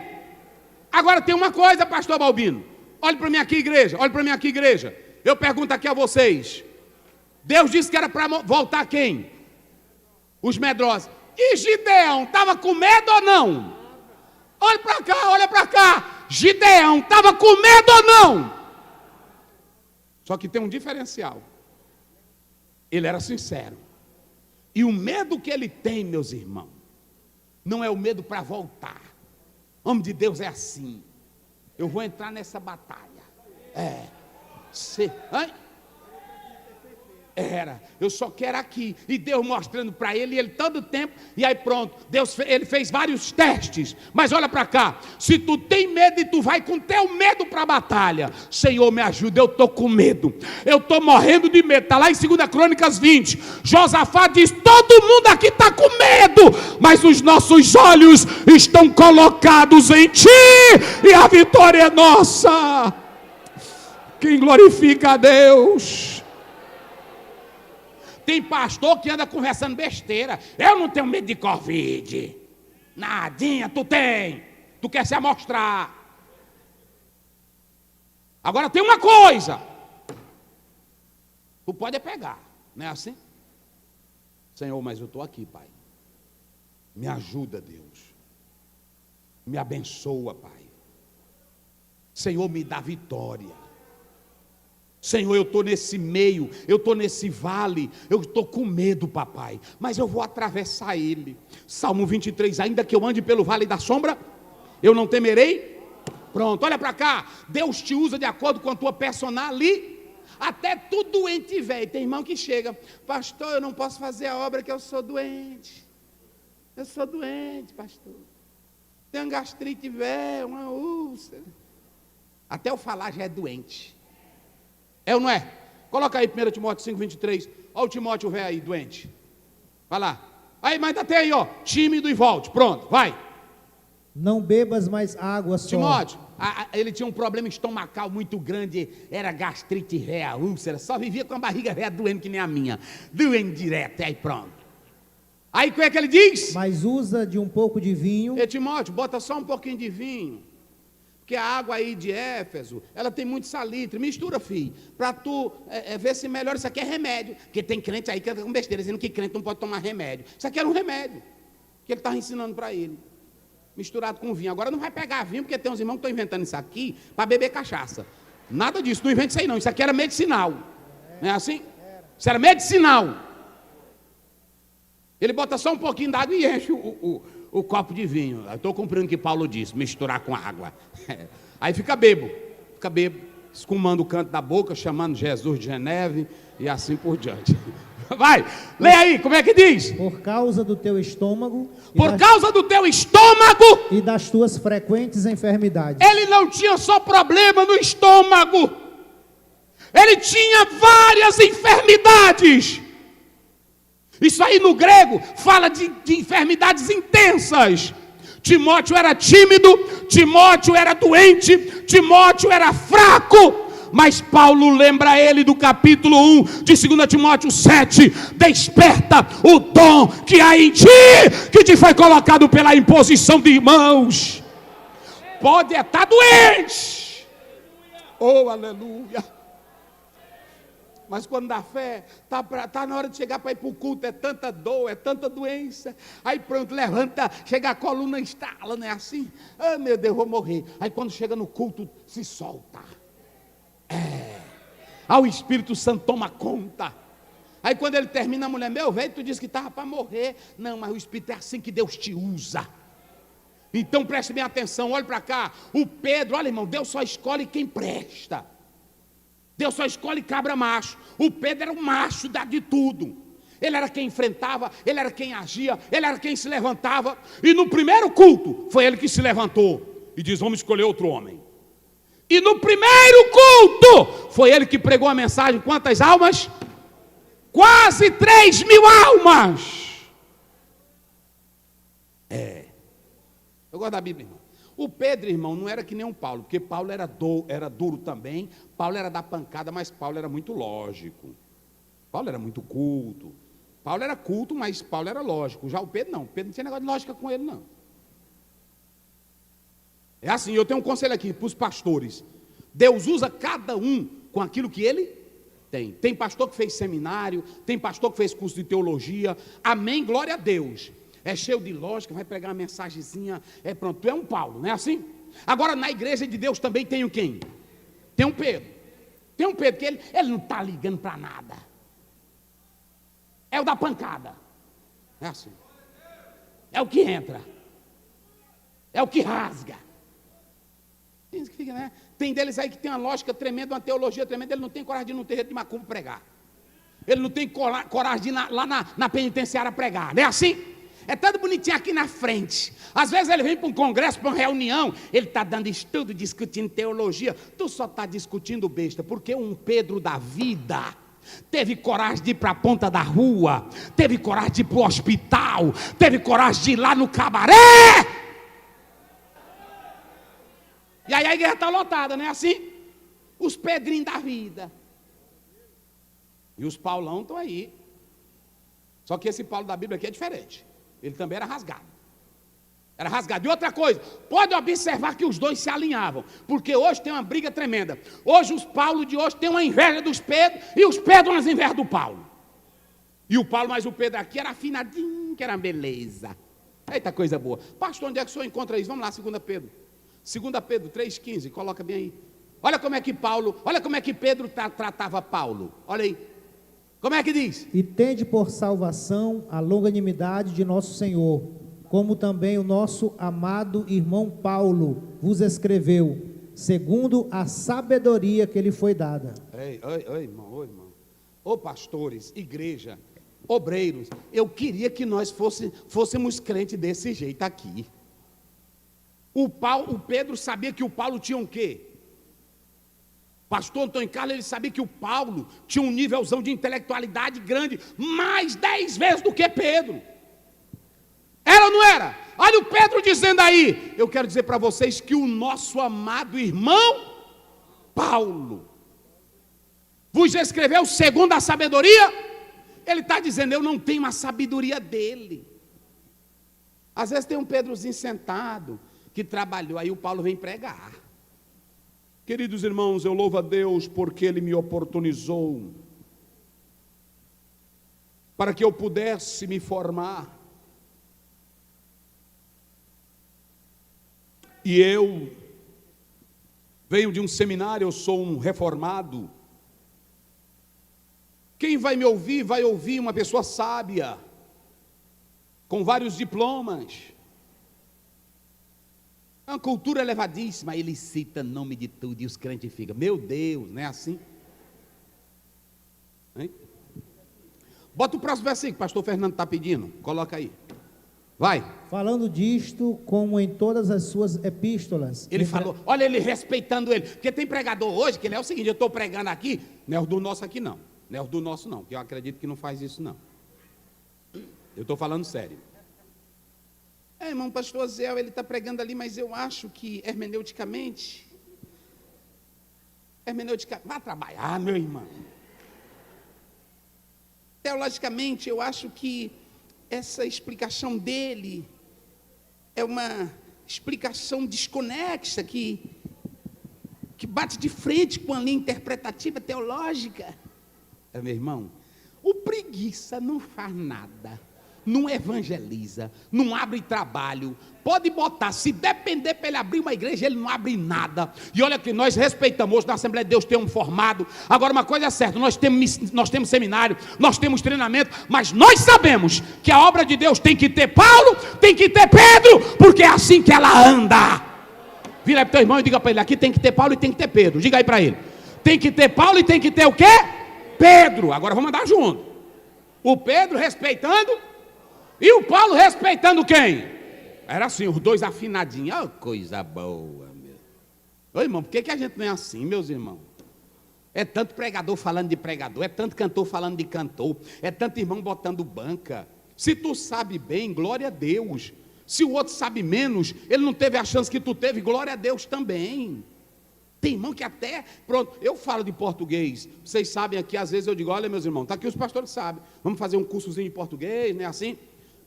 Agora tem uma coisa, pastor Balbino. Olhe para mim aqui, igreja. Olhe para mim aqui, igreja. Eu pergunto aqui a vocês. Deus disse que era para voltar quem? Os medrosos. E Gideão, estava com medo ou não? Olha para cá, olha para cá. Gideão, estava com medo ou não? Só que tem um diferencial. Ele era sincero. E o medo que ele tem, meus irmãos, não é o medo para voltar. Homem de Deus é assim. Eu vou entrar nessa batalha. Eu só quero aqui. E Deus mostrando para ele, ele todo tempo. E aí pronto, ele fez vários testes. Mas olha para cá, se tu tem medo e tu vai com teu medo para a batalha, Senhor me ajuda, eu estou com medo, eu estou morrendo de medo. Está lá em 2 Crônicas 20, Josafá diz, todo mundo aqui está com medo, mas os nossos olhos estão colocados em ti, e a vitória é nossa. Quem glorifica a Deus? Tem pastor que anda conversando besteira. Eu não tenho medo de Covid. Nadinha, tu tem. Tu quer se amostrar. Agora tem uma coisa. Tu pode pegar. Não é assim? Senhor, mas eu estou aqui, Pai. Me ajuda, Deus. Me abençoa, Pai. Senhor, me dá vitória. Senhor, eu estou nesse meio, eu estou nesse vale, eu estou com medo, papai, mas eu vou atravessar ele. Salmo 23, ainda que eu ande pelo vale da sombra, eu não temerei. Pronto, olha para cá, Deus te usa de acordo com a tua personalidade. Até tu doente velho, tem irmão que chega, pastor, eu não posso fazer a obra que eu sou doente. Eu sou doente, pastor. Tenho gastrite velho, uma úlcera. Até eu falar já é doente. É ou não é? Coloca aí 1 Timóteo 5, 23. Olha o Timóteo velho aí, doente. Vai lá. Aí, mas até aí, ó. Tímido e volte. Pronto, vai. Não bebas mais água só. Timóteo, ele tinha um problema estomacal muito grande. Era gastrite véia, úlcera. Só vivia com a barriga véia doendo que nem a minha. Doendo direto, aí pronto. Aí, o que é que ele diz? Mas usa de um pouco de vinho. Ei, Timóteo, bota só um pouquinho de vinho. Porque a água aí de Éfeso, ela tem muito salitre. Mistura, filho, para tu ver se melhora. Isso aqui é remédio. Porque tem crente aí que anda com besteira, dizendo que crente não pode tomar remédio. Isso aqui era um remédio que ele estava ensinando para ele. Misturado com vinho. Agora não vai pegar vinho, porque tem uns irmãos que estão inventando isso aqui para beber cachaça. Nada disso, não invente isso aí não. Isso aqui era medicinal. Não é assim? Isso era medicinal. Ele bota só um pouquinho d'água e enche o copo de vinho. Eu estou cumprindo o que Paulo disse, misturar com água. Aí fica bebo, escumando o canto da boca, chamando Jesus de Geneve e assim por diante. Vai, lê aí, como é que diz? Por causa do teu estômago. Por causa do teu estômago. E das tuas frequentes enfermidades. Ele não tinha só problema no estômago. Ele tinha várias enfermidades. Isso aí no grego fala de enfermidades intensas. Timóteo era tímido, Timóteo era doente, Timóteo era fraco. Mas Paulo lembra ele do capítulo 1 de 2 Timóteo 7. Desperta o dom que há em ti, que te foi colocado pela imposição de mãos. Pode estar doente. Oh, aleluia. Mas quando dá fé, tá na hora de chegar para ir para o culto, é tanta dor, é tanta doença. Aí pronto, levanta, chega a coluna, instala, não é assim? Ah, meu Deus, vou morrer. Aí quando chega no culto, se solta. O Espírito Santo toma conta. Aí quando ele termina, a mulher, meu velho, tu disse que estava para morrer. Não, mas o Espírito é assim que Deus te usa. Então preste bem atenção, olhe para cá. O Pedro, olha irmão, Deus só escolhe quem presta. Deus só escolhe cabra macho. O Pedro era o macho de tudo. Ele era quem enfrentava, ele era quem agia, ele era quem se levantava. E no primeiro culto, foi ele que se levantou e diz, vamos escolher outro homem. E no primeiro culto, foi ele que pregou a mensagem. Quantas almas? Quase 3.000 almas. Eu gosto da Bíblia, irmão. O Pedro, irmão, não era que nem o Paulo, porque Paulo era duro também, Paulo era da pancada, mas Paulo era muito lógico. Paulo era muito culto. Paulo era culto, mas Paulo era lógico. Já o Pedro não. O Pedro não tinha negócio de lógica com ele, não. É assim, eu tenho um conselho aqui para os pastores. Deus usa cada um com aquilo que ele tem. Tem pastor que fez seminário, tem pastor que fez curso de teologia. Amém, glória a Deus. É cheio de lógica, vai pregar uma mensagenzinha, pronto, tu é um Paulo, não é assim? Agora na igreja de Deus também tem o quem? Tem um Pedro, Tem um Pedro que ele não está ligando para nada. É o da pancada. É assim. É o que entra. É o que rasga. Tem que fica, né? Tem deles aí que tem uma lógica tremenda, uma teologia tremenda. Ele não tem coragem de ir no terreiro de macumba pregar. Ele não tem coragem de ir lá na penitenciária pregar. Não é assim? É tanto bonitinho aqui na frente. Às vezes ele vem para um congresso, para uma reunião, ele está dando estudo, discutindo teologia. Tu só está discutindo besta, porque um Pedro da vida teve coragem de ir para a ponta da rua, teve coragem de ir para o hospital, teve coragem de ir lá no cabaré. E aí a igreja está lotada, não é assim? Os Pedrinhos da vida. E os Paulão estão aí. Só que esse Paulo da Bíblia aqui é diferente. Ele também era rasgado. Era rasgado. E outra coisa, pode observar que os dois se alinhavam. Porque hoje tem uma briga tremenda. Hoje os Paulo de hoje têm uma inveja dos Pedro, e os Pedro umas invejas do Paulo. E o Paulo mais o Pedro aqui era afinadinho, que era uma beleza. Eita, coisa boa. Pastor, onde é que o senhor encontra isso? Vamos lá, 2 Pedro. 2 Pedro 3,15, coloca bem aí. Olha como é que Pedro tratava Paulo. Olha aí. Como é que diz? E tende por salvação a longanimidade de nosso Senhor, como também o nosso amado irmão Paulo vos escreveu, segundo a sabedoria que lhe foi dada. Ei, irmão. Ô pastores, igreja, obreiros, eu queria que nós fôssemos crentes desse jeito aqui. O Pedro sabia que o Paulo tinha um quê? Pastor Antônio Carlos, ele sabia que o Paulo tinha um nívelzão de intelectualidade grande, mais 10 vezes do que Pedro. Era ou não era? Olha o Pedro dizendo aí. Eu quero dizer para vocês que o nosso amado irmão Paulo vos escreveu segundo a sabedoria. Ele está dizendo, eu não tenho a sabedoria dele. Às vezes tem um Pedrozinho sentado que trabalhou, aí o Paulo vem pregar. Queridos irmãos, eu louvo a Deus porque Ele me oportunizou para que eu pudesse me formar. E eu venho de um seminário, eu sou um reformado. Quem vai me ouvir, vai ouvir uma pessoa sábia, com vários diplomas. É uma cultura elevadíssima, ele cita nome de tudo e os crentes ficam, meu Deus, não é assim? Hein? Bota o próximo versículo, pastor Fernando está pedindo, coloca aí, vai. Falando disto, como em todas as suas epístolas. Ele falou, olha ele respeitando ele, porque tem pregador hoje, que ele é o seguinte, eu estou pregando aqui, não é o do nosso aqui não, não é o do nosso não, que eu acredito que não faz isso não. Eu estou falando sério. Irmão, pastor Zé, ele está pregando ali, mas eu acho que hermeneuticamente, vá trabalhar, meu irmão. Teologicamente, eu acho que essa explicação dele é uma explicação desconexa, que bate de frente com a linha interpretativa teológica. Meu irmão, o preguiça não faz nada. Não evangeliza, não abre trabalho, pode botar, se depender para ele abrir uma igreja, ele não abre nada. E olha que nós respeitamos, na Assembleia de Deus tem um formado. Agora uma coisa é certa, nós temos seminário, nós temos treinamento, mas nós sabemos que a obra de Deus tem que ter Paulo, tem que ter Pedro, porque é assim que ela anda. Vira para o teu irmão e diga para ele, aqui tem que ter Paulo e tem que ter Pedro. Diga aí para ele, tem que ter Paulo e tem que ter o quê? Pedro. Agora vamos andar junto. O Pedro respeitando e o Paulo respeitando quem? Era assim, os dois afinadinhos. Oh, coisa boa, meu. Ô irmão, por que a gente não é assim, meus irmãos? É tanto pregador falando de pregador, é tanto cantor falando de cantor, é tanto irmão botando banca. Se tu sabe bem, glória a Deus. Se o outro sabe menos, ele não teve a chance que tu teve, glória a Deus também. Tem irmão que até, pronto, eu falo de português, vocês sabem aqui, às vezes eu digo, olha meus irmãos, está aqui os pastores sabem, vamos fazer um cursozinho de português, não é assim?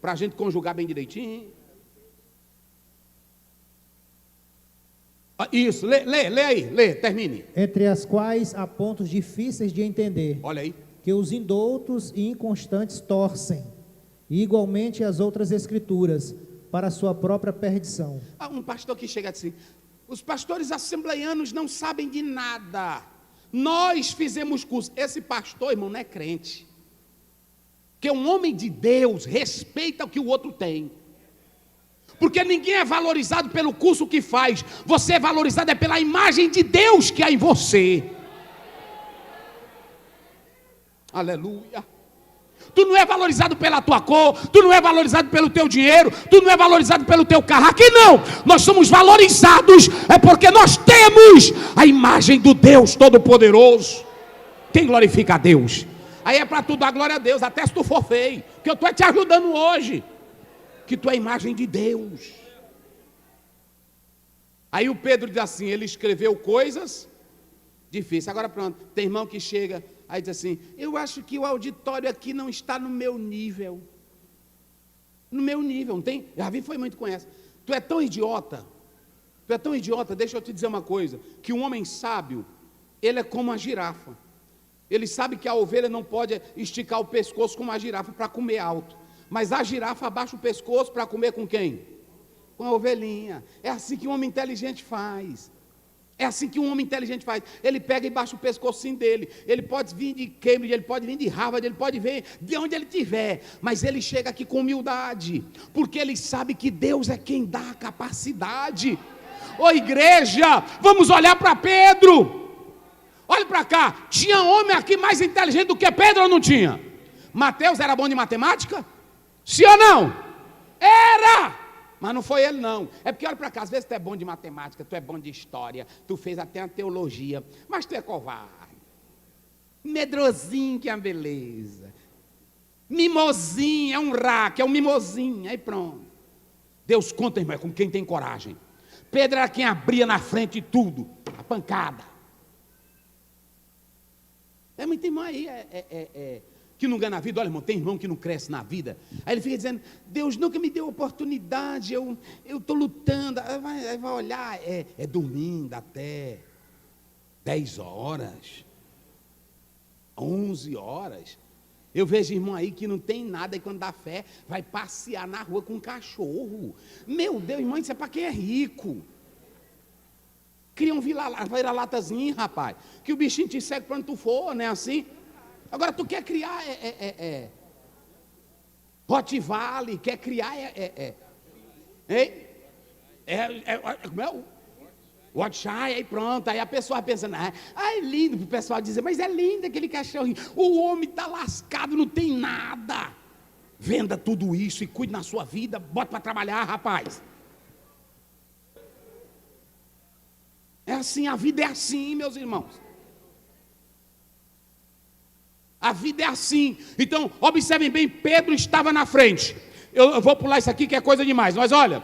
Para a gente conjugar bem direitinho. Isso, lê aí, termine. Entre as quais há pontos difíceis de entender. Olha aí. Que os indoutos e inconstantes torcem, e igualmente as outras escrituras, para a sua própria perdição. Um pastor que chega assim, os pastores assembleianos não sabem de nada. Nós fizemos curso. Esse pastor, irmão, não é crente. Porque um homem de Deus respeita o que o outro tem. Porque ninguém é valorizado pelo curso que faz. Você é valorizado pela imagem de Deus que há em você. Aleluia. Tu não é valorizado pela tua cor, tu não é valorizado pelo teu dinheiro, tu não é valorizado pelo teu carro. Aqui não, nós somos valorizados é porque nós temos a imagem do Deus Todo-Poderoso. Quem glorifica a Deus? Aí é para tu dar glória a Deus, até se tu for feio, que eu estou te ajudando hoje, que tu é a imagem de Deus. Aí o Pedro diz assim, ele escreveu coisas difíceis. Agora pronto, tem irmão que chega, aí diz assim, eu acho que o auditório aqui não está no meu nível. No meu nível, não tem? Javi foi muito com essa. Tu é tão idiota, deixa eu te dizer uma coisa, que um homem sábio, ele é como uma girafa. Ele sabe que a ovelha não pode esticar o pescoço como a girafa para comer alto. Mas a girafa abaixa o pescoço para comer com quem? Com a ovelhinha. É assim que um homem inteligente faz. Ele pega e baixa o pescocinho dele. Ele pode vir de Cambridge, ele pode vir de Harvard, ele pode vir de onde ele estiver. Mas ele chega aqui com humildade. Porque ele sabe que Deus é quem dá a capacidade. Ô igreja, vamos olhar para Pedro. Olha para cá, tinha homem aqui mais inteligente do que Pedro ou não tinha? Mateus era bom de matemática? Sim ou não? Era! Mas não foi ele não. É porque olha para cá, às vezes tu é bom de matemática, tu é bom de história, tu fez até a teologia, mas tu é covarde. Medrosinho que é uma beleza. Mimosinho, é um raque, é um mimosinho, aí pronto. Deus conta, irmão, com quem tem coragem. Pedro era quem abria na frente de tudo, a pancada. É muito irmão aí, que não ganha na vida. Olha, irmão, tem irmão que não cresce na vida. Aí ele fica dizendo, Deus nunca me deu oportunidade, eu estou lutando. Aí vai olhar, é dormindo até 10 horas, 11 horas. Eu vejo irmão aí que não tem nada e quando dá fé, vai passear na rua com um cachorro. Meu Deus, irmão, isso é para quem é rico. Cria um vira-latazinho, rapaz, que o bichinho te segue para onde tu for, não é assim? Agora tu quer criar Rottweiler, quer criar como é o Watchai, aí pronto, aí a pessoa pensando, é lindo, o pessoal dizer, mas é lindo aquele cachorrinho, o homem está lascado, não tem nada. Venda tudo isso e cuide na sua vida, bota para trabalhar, rapaz. É assim, a vida é assim, meus irmãos. A vida é assim. Então, observem bem, Pedro estava na frente. Eu vou pular isso aqui que é coisa demais, mas olha,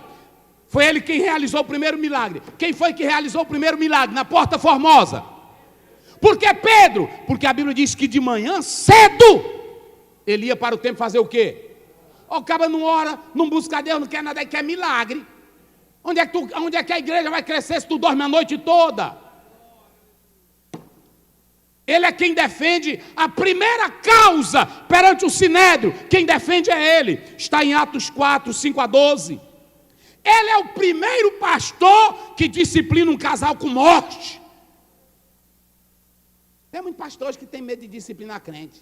foi ele quem realizou o primeiro milagre. Quem foi que realizou o primeiro milagre na Porta Formosa? Por que Pedro? Porque a Bíblia diz que de manhã cedo ele ia para o templo fazer o quê? O cara não ora, não busca Deus, não quer nada, quer milagre. Onde é que a igreja vai crescer se tu dorme a noite toda? Ele é quem defende a primeira causa perante o Sinédrio. Quem defende é ele. Está em Atos 4, 5 a 12. Ele é o primeiro pastor que disciplina um casal com morte. Tem muitos pastores que têm medo de disciplinar crente.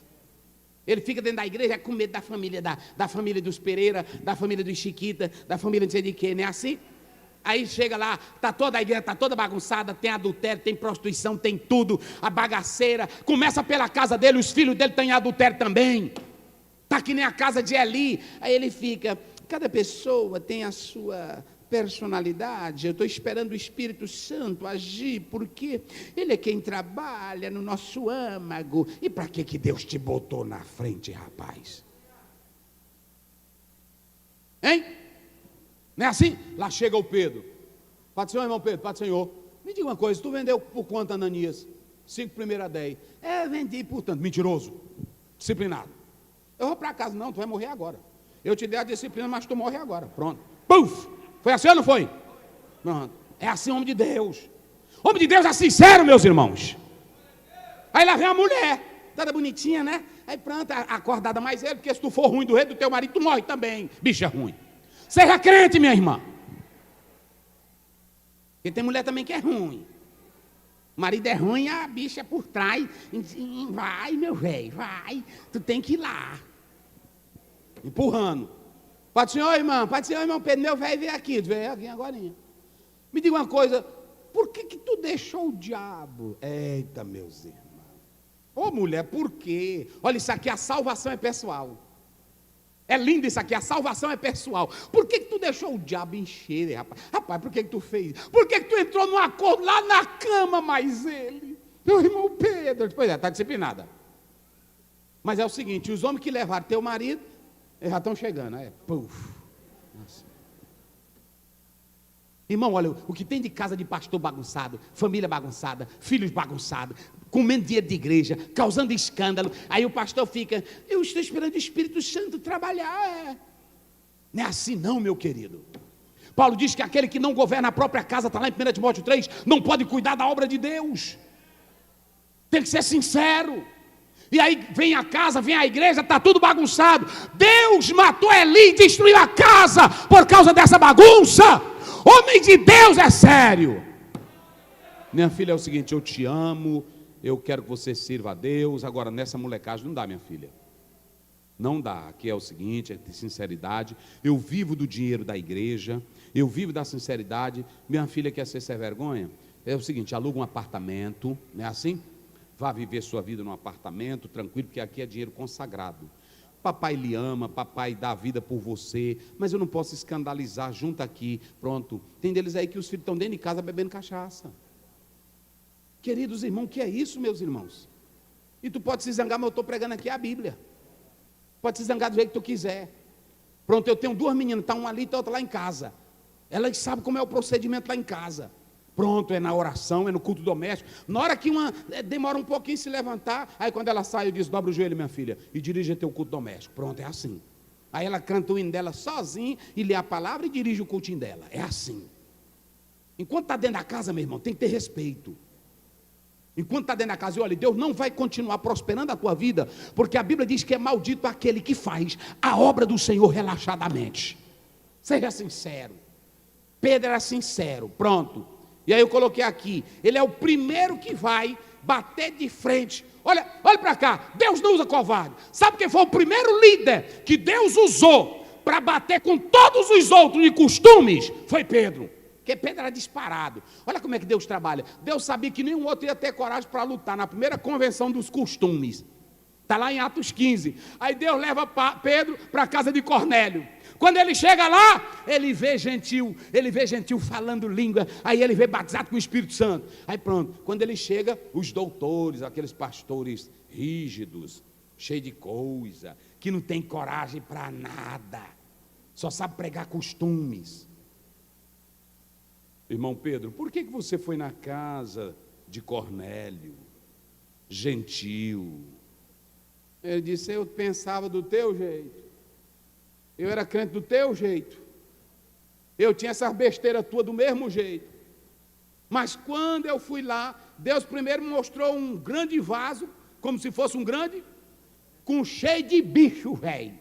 Ele fica dentro da igreja com medo da família, da família dos Pereira, da família dos Chiquita, da família não sei de quê, não é assim? Aí chega lá, está toda a igreja, está toda bagunçada, tem adultério, tem prostituição, tem tudo, a bagaceira. Começa pela casa dele, os filhos dele estão em adultério também. Está que nem a casa de Eli. Aí ele fica, cada pessoa tem a sua personalidade. Eu estou esperando o Espírito Santo agir, porque ele é quem trabalha no nosso âmago. E para que Deus te botou na frente, rapaz? Hein? Não é assim? Lá chega o Pedro. Pai do Senhor, irmão Pedro, Pai do Senhor. Me diga uma coisa, tu vendeu por quanto, Ananias? 5 primeiras 10. Vendi por tanto. Mentiroso. Disciplinado. Eu vou para casa. Não, tu vai morrer agora. Eu te dei a disciplina, mas tu morre agora. Pronto. Puf! Foi assim ou não foi? Pronto. É assim homem de Deus. Homem de Deus é sincero, meus irmãos. Aí lá vem a mulher. Toda bonitinha, né? Aí pronto, acordada mais ele, porque se tu for ruim do rei do teu marido, tu morre também. Bicha ruim. Seja crente, minha irmã. Porque tem mulher também que é ruim. O marido é ruim, a bicha é por trás. Vai, meu velho, vai. Tu tem que ir lá. Empurrando. Pode ser, irmão, Pedro, meu velho veio aqui. Tu veio aqui agora. Me diga uma coisa, por que tu deixou o diabo? Eita, meus irmãos. Ô mulher, por quê? Olha, isso aqui, a salvação é pessoal. É lindo isso aqui, a salvação é pessoal. Por que tu deixou o diabo encher, rapaz? Rapaz, por que tu fez? Por que tu entrou num acordo lá na cama, mais ele? Meu irmão Pedro. Pois é, está disciplinada. Mas é o seguinte, os homens que levaram teu marido, eles já estão chegando. Puf. Nossa. Irmão, olha, o que tem de casa de pastor bagunçado, família bagunçada, filhos bagunçados, comendo dinheiro de igreja, causando escândalo. Aí o pastor fica, eu estou esperando o Espírito Santo trabalhar. Não é assim não, meu querido. Paulo diz que aquele que não governa a própria casa, está lá em 1 Timóteo 3, não pode cuidar da obra de Deus. Tem que ser sincero. E aí vem a casa, vem a igreja, está tudo bagunçado. Deus matou Eli e destruiu a casa por causa dessa bagunça. Homem de Deus é sério. Minha filha, é o seguinte, eu te amo, eu quero que você sirva a Deus. Agora nessa molecagem não dá, minha filha. Não dá, aqui é o seguinte, é de sinceridade. Eu vivo do dinheiro da igreja, eu vivo da sinceridade. Minha filha quer ser sem vergonha? É o seguinte, aluga um apartamento, não é assim? Vá viver sua vida num apartamento, tranquilo, porque aqui é dinheiro consagrado. Papai lhe ama, papai dá a vida por você, mas eu não posso escandalizar junto aqui, pronto. Tem deles aí que os filhos estão dentro de casa bebendo cachaça. Queridos irmãos, o que é isso, meus irmãos? E tu pode se zangar, mas eu estou pregando aqui a Bíblia. Pode se zangar do jeito que tu quiser. Pronto, eu tenho duas meninas, está uma ali e está outra lá em casa. Elas sabem como é o procedimento lá em casa. Pronto, é na oração, é no culto doméstico. Na hora que uma demora um pouquinho se levantar, aí quando ela sai, eu digo, dobra o joelho, minha filha, e dirige teu culto doméstico. Pronto, é assim. Aí ela canta o hino dela sozinha, e lê a palavra e dirige o cultinho dela. É assim. Enquanto está dentro da casa, meu irmão, tem que ter respeito. Enquanto está dentro da casa, e olha, Deus não vai continuar prosperando a tua vida, porque a Bíblia diz que é maldito aquele que faz a obra do Senhor relaxadamente. Seja sincero. Pedro era sincero, pronto. E aí eu coloquei aqui, ele é o primeiro que vai bater de frente. Olha para cá, Deus não usa covarde. Sabe quem foi o primeiro líder que Deus usou para bater com todos os outros de costumes? Foi Pedro. Porque Pedro era disparado. Olha como é que Deus trabalha. Deus sabia que nenhum outro ia ter coragem para lutar na primeira convenção dos costumes. Está lá em Atos 15. Aí Deus leva Pedro para a casa de Cornélio. Quando ele chega lá, ele vê gentil falando língua, aí ele vê batizado com o Espírito Santo. Aí pronto, quando ele chega, os doutores, aqueles pastores rígidos, cheios de coisa, que não tem coragem para nada, só sabe pregar costumes. Irmão Pedro, por que você foi na casa de Cornélio, gentil? Ele disse, eu pensava do teu jeito. Eu era crente do teu jeito. Eu tinha essas besteiras tuas do mesmo jeito. Mas quando eu fui lá, Deus primeiro me mostrou um grande vaso, como se fosse um grande, com cheio de bicho, velho.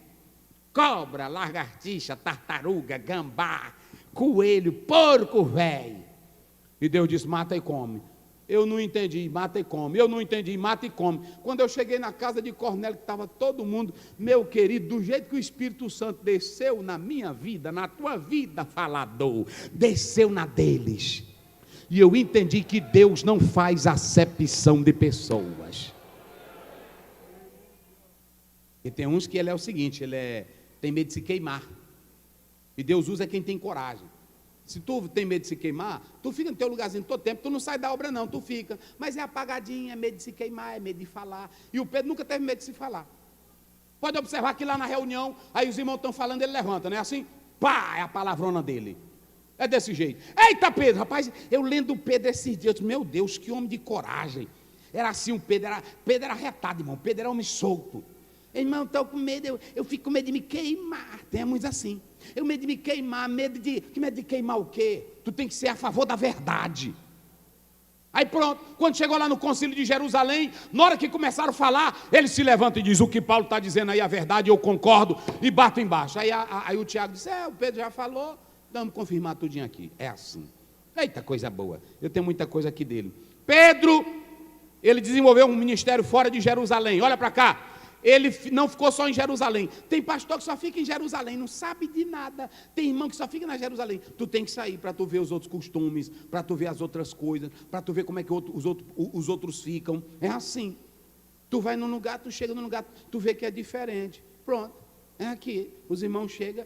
Cobra, lagartixa, tartaruga, gambá, coelho, porco, velho. E Deus disse, mata e come. Eu não entendi, mata e come. Eu não entendi, mata e come. Quando eu cheguei na casa de Cornélio, que estava todo mundo, meu querido, do jeito que o Espírito Santo desceu na minha vida, na tua vida, falador, desceu na deles. E eu entendi que Deus não faz acepção de pessoas. E tem uns que ele é o seguinte, tem medo de se queimar. E Deus usa quem tem coragem. Se tu tem medo de se queimar, tu fica no teu lugarzinho todo tempo, tu não sai da obra não, tu fica. Mas é apagadinho, é medo de se queimar, é medo de falar. E o Pedro nunca teve medo de se falar. Pode observar que lá na reunião, aí os irmãos estão falando, ele levanta, não é assim? Pá, é a palavrona dele. É desse jeito. Eita Pedro, rapaz, eu lendo o Pedro esses dias, eu disse, meu Deus, que homem de coragem. Era assim, o Pedro era retado, irmão, Pedro era homem solto. Irmão, estou com medo, eu fico com medo de me queimar. Temos assim. Eu medo de me queimar, medo de queimar o quê? Tu tem que ser a favor da verdade. Aí pronto, quando chegou lá no concílio de Jerusalém, na hora que começaram a falar, ele se levanta e diz, o que Paulo está dizendo aí é a verdade, eu concordo, e bato embaixo. Aí o Tiago disse, o Pedro já falou, vamos confirmar tudinho aqui. É assim. Eita, coisa boa, eu tenho muita coisa aqui dele. Pedro, ele desenvolveu um ministério fora de Jerusalém. Olha para cá. Ele não ficou só em Jerusalém. Tem pastor que só fica em Jerusalém, não sabe de nada. Tem irmão que só fica na Jerusalém. Tu tem que sair para tu ver os outros costumes, para tu ver as outras coisas, para tu ver como é que os outros ficam. É assim. Tu vai num lugar, tu chega num lugar, tu vê que é diferente. Pronto, é aqui. Os irmãos chegam.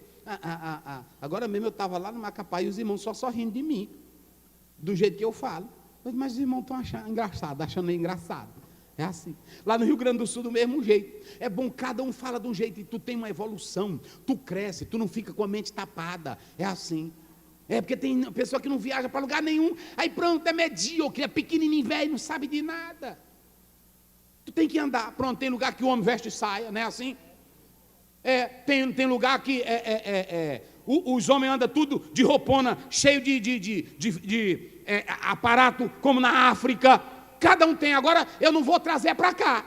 Agora mesmo eu estava lá no Macapá e os irmãos só rindo de mim, do jeito que eu falo. Mas os irmãos estão achando engraçado. É assim. Lá no Rio Grande do Sul, do mesmo jeito. É bom, cada um fala de um jeito e tu tem uma evolução. Tu cresce, tu não fica com a mente tapada. É assim. É porque tem pessoa que não viaja para lugar nenhum. Aí pronto, é medíocre, é pequenininho, velho, não sabe de nada. Tu tem que andar. Pronto, tem lugar que o homem veste saia, não é assim? Tem lugar que os homens andam tudo de roupona, cheio de aparato, como na África. Cada um tem. Agora eu não vou trazer para cá.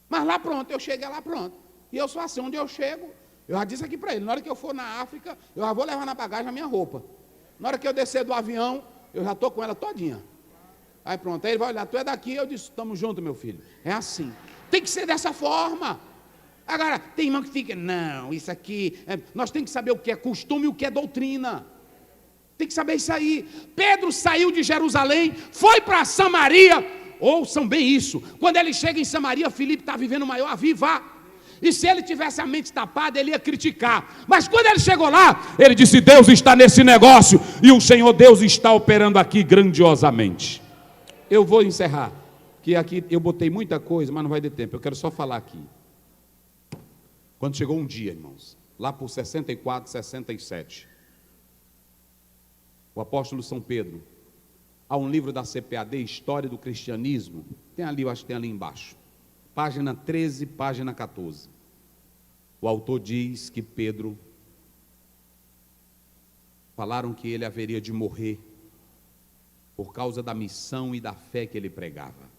Mas lá pronto, eu cheguei lá pronto. E eu sou assim, onde eu chego, eu já disse aqui para ele, na hora que eu for na África, eu já vou levar na bagagem a minha roupa. Na hora que eu descer do avião, eu já estou com ela todinha. Aí pronto, aí ele vai olhar, tu é daqui, eu disse, estamos juntos, meu filho. É assim. Tem que ser dessa forma. Agora, tem irmão que fica, não, isso aqui, nós temos que saber o que é costume e o que é doutrina. Tem que saber isso aí. Pedro saiu de Jerusalém, foi para Samaria. Ouçam bem isso. Quando ele chega em Samaria, Filipe está vivendo o maior avivar. E se ele tivesse a mente tapada, ele ia criticar. Mas quando ele chegou lá, ele disse, Deus está nesse negócio. E o Senhor Deus está operando aqui grandiosamente. Eu vou encerrar. Que aqui eu botei muita coisa, mas não vai ter tempo. Eu quero só falar aqui. Quando chegou um dia, irmãos, lá por 64, 67... o apóstolo São Pedro, há um livro da CPAD, História do Cristianismo, tem ali, eu acho que tem ali embaixo, página 13, página 14. O autor diz que Pedro, falaram que ele haveria de morrer por causa da missão e da fé que ele pregava.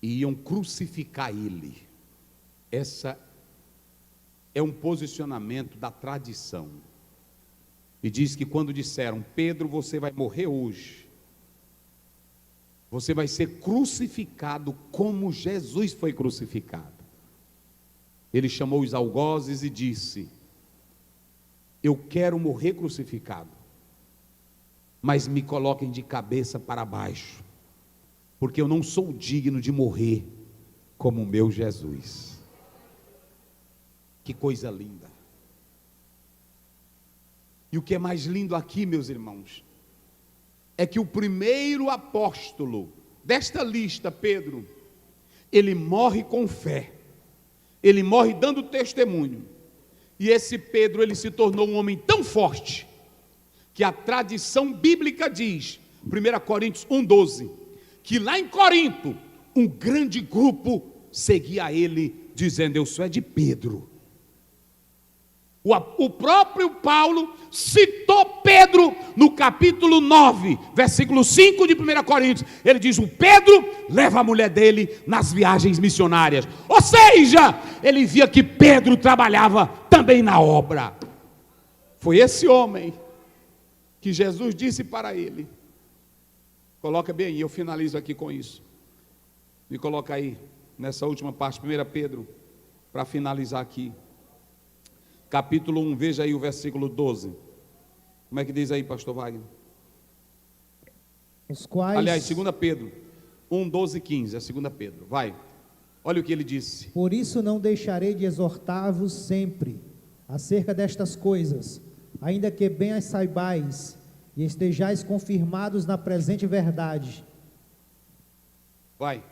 E iam crucificar ele. Essa é um posicionamento da tradição. E diz que quando disseram, Pedro, você vai morrer hoje, você vai ser crucificado como Jesus foi crucificado. Ele chamou os algozes e disse, eu quero morrer crucificado, mas me coloquem de cabeça para baixo, porque eu não sou digno de morrer como o meu Jesus. Que coisa linda. E o que é mais lindo aqui, meus irmãos, é que o primeiro apóstolo desta lista, Pedro, ele morre com fé, ele morre dando testemunho. E esse Pedro, ele se tornou um homem tão forte, que a tradição bíblica diz, 1 Coríntios 1,12, que lá em Corinto, um grande grupo seguia ele, dizendo, eu sou é de Pedro. O próprio Paulo citou Pedro no capítulo 9, versículo 5 de 1 Coríntios. Ele diz, o Pedro leva a mulher dele nas viagens missionárias. Ou seja, ele via que Pedro trabalhava também na obra. Foi esse homem que Jesus disse para ele. Coloca bem aí, eu finalizo aqui com isso. Me coloca aí, nessa última parte, 1 Pedro, para finalizar aqui. Capítulo 1, veja aí o versículo 12. Como é que diz aí, pastor Wagner? Os quais... Aliás, 2 Pedro 1, 12 e 15, é 2 Pedro, vai. Olha o que ele disse. Por isso não deixarei de exortar-vos sempre acerca destas coisas, ainda que bem as saibais e estejais confirmados na presente verdade. Vai.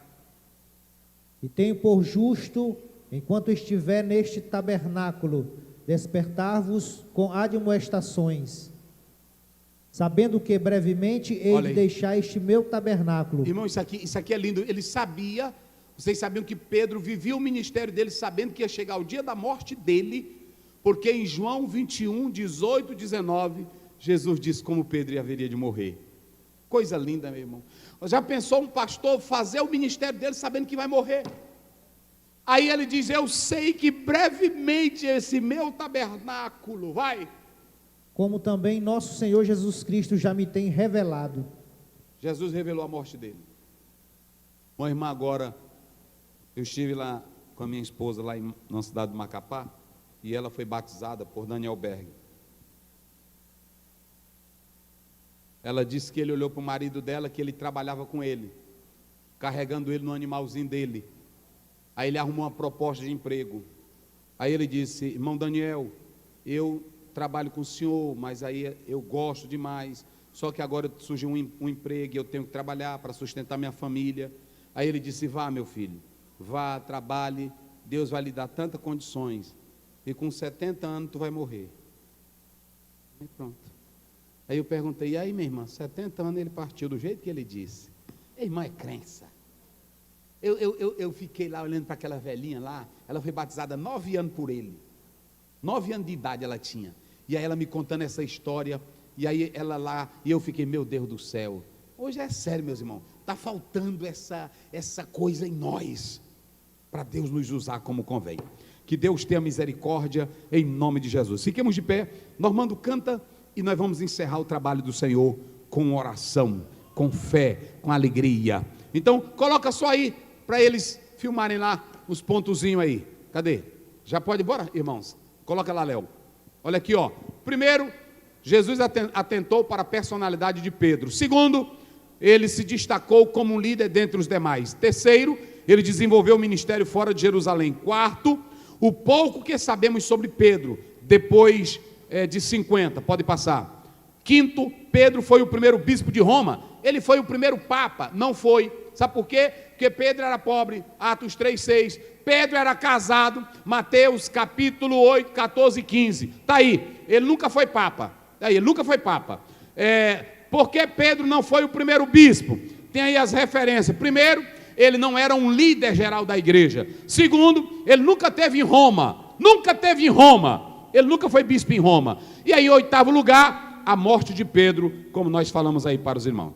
E tenho por justo, enquanto estiver neste tabernáculo, despertar-vos com admoestações, sabendo que brevemente hei de deixar este meu tabernáculo. Irmão, isso aqui é lindo. Ele sabia, vocês sabiam que Pedro vivia o ministério dele sabendo que ia chegar o dia da morte dele, porque em João 21, 18, 19, Jesus disse como Pedro haveria de morrer. Coisa linda, meu irmão. Já pensou um pastor fazer o ministério dele sabendo que vai morrer? Aí ele diz, eu sei que brevemente esse meu tabernáculo, vai. Como também nosso Senhor Jesus Cristo já me tem revelado. Jesus revelou a morte dele. Uma irmã agora, eu estive lá com a minha esposa, lá na cidade de Macapá, e ela foi batizada por Daniel Berg. Ela disse que ele olhou para o marido dela, que ele trabalhava com ele, carregando ele no animalzinho dele. Aí ele arrumou uma proposta de emprego. Aí ele disse: irmão Daniel, eu trabalho com o senhor, mas aí eu gosto demais, só que agora surgiu um emprego e eu tenho que trabalhar para sustentar minha família. Aí ele disse: vá, meu filho, vá, trabalhe, Deus vai lhe dar tantas condições, e com 70 anos tu vai morrer. Aí pronto. Aí eu perguntei: e aí, minha irmã, 70 anos ele partiu do jeito que ele disse. Irmã, é crença. Eu fiquei lá olhando para aquela velhinha lá, ela foi batizada 9 anos por ele. 9 anos de idade ela tinha. E aí ela me contando essa história, e aí ela lá, e eu fiquei: meu Deus do céu, hoje é sério, meus irmãos, está faltando essa coisa em nós, para Deus nos usar como convém. Que Deus tenha misericórdia, em nome de Jesus. Fiquemos de pé, Normando canta, e nós vamos encerrar o trabalho do Senhor com oração, com fé, com alegria. Então, coloca só aí, para eles filmarem lá, os pontozinhos aí. Cadê? Já pode ir embora, irmãos? Coloca lá, Léo. Olha aqui, ó. Primeiro, Jesus atentou para a personalidade de Pedro. Segundo, ele se destacou como um líder dentre os demais. Terceiro, ele desenvolveu o ministério fora de Jerusalém. Quarto, o pouco que sabemos sobre Pedro, depois de 50, pode passar. Quinto, Pedro foi o primeiro bispo de Roma. Ele foi o primeiro papa, não foi. Sabe por quê? Porque Pedro era pobre, Atos 3:6. Pedro era casado, Mateus capítulo 8, 14 e 15. Está aí, ele nunca foi papa. Está aí, ele nunca foi papa. Por que Pedro não foi o primeiro bispo? Tem aí as referências. Primeiro, ele não era um líder geral da igreja. Segundo, ele nunca esteve em Roma. Ele nunca foi bispo em Roma. E aí, em oitavo lugar, a morte de Pedro, como nós falamos aí para os irmãos.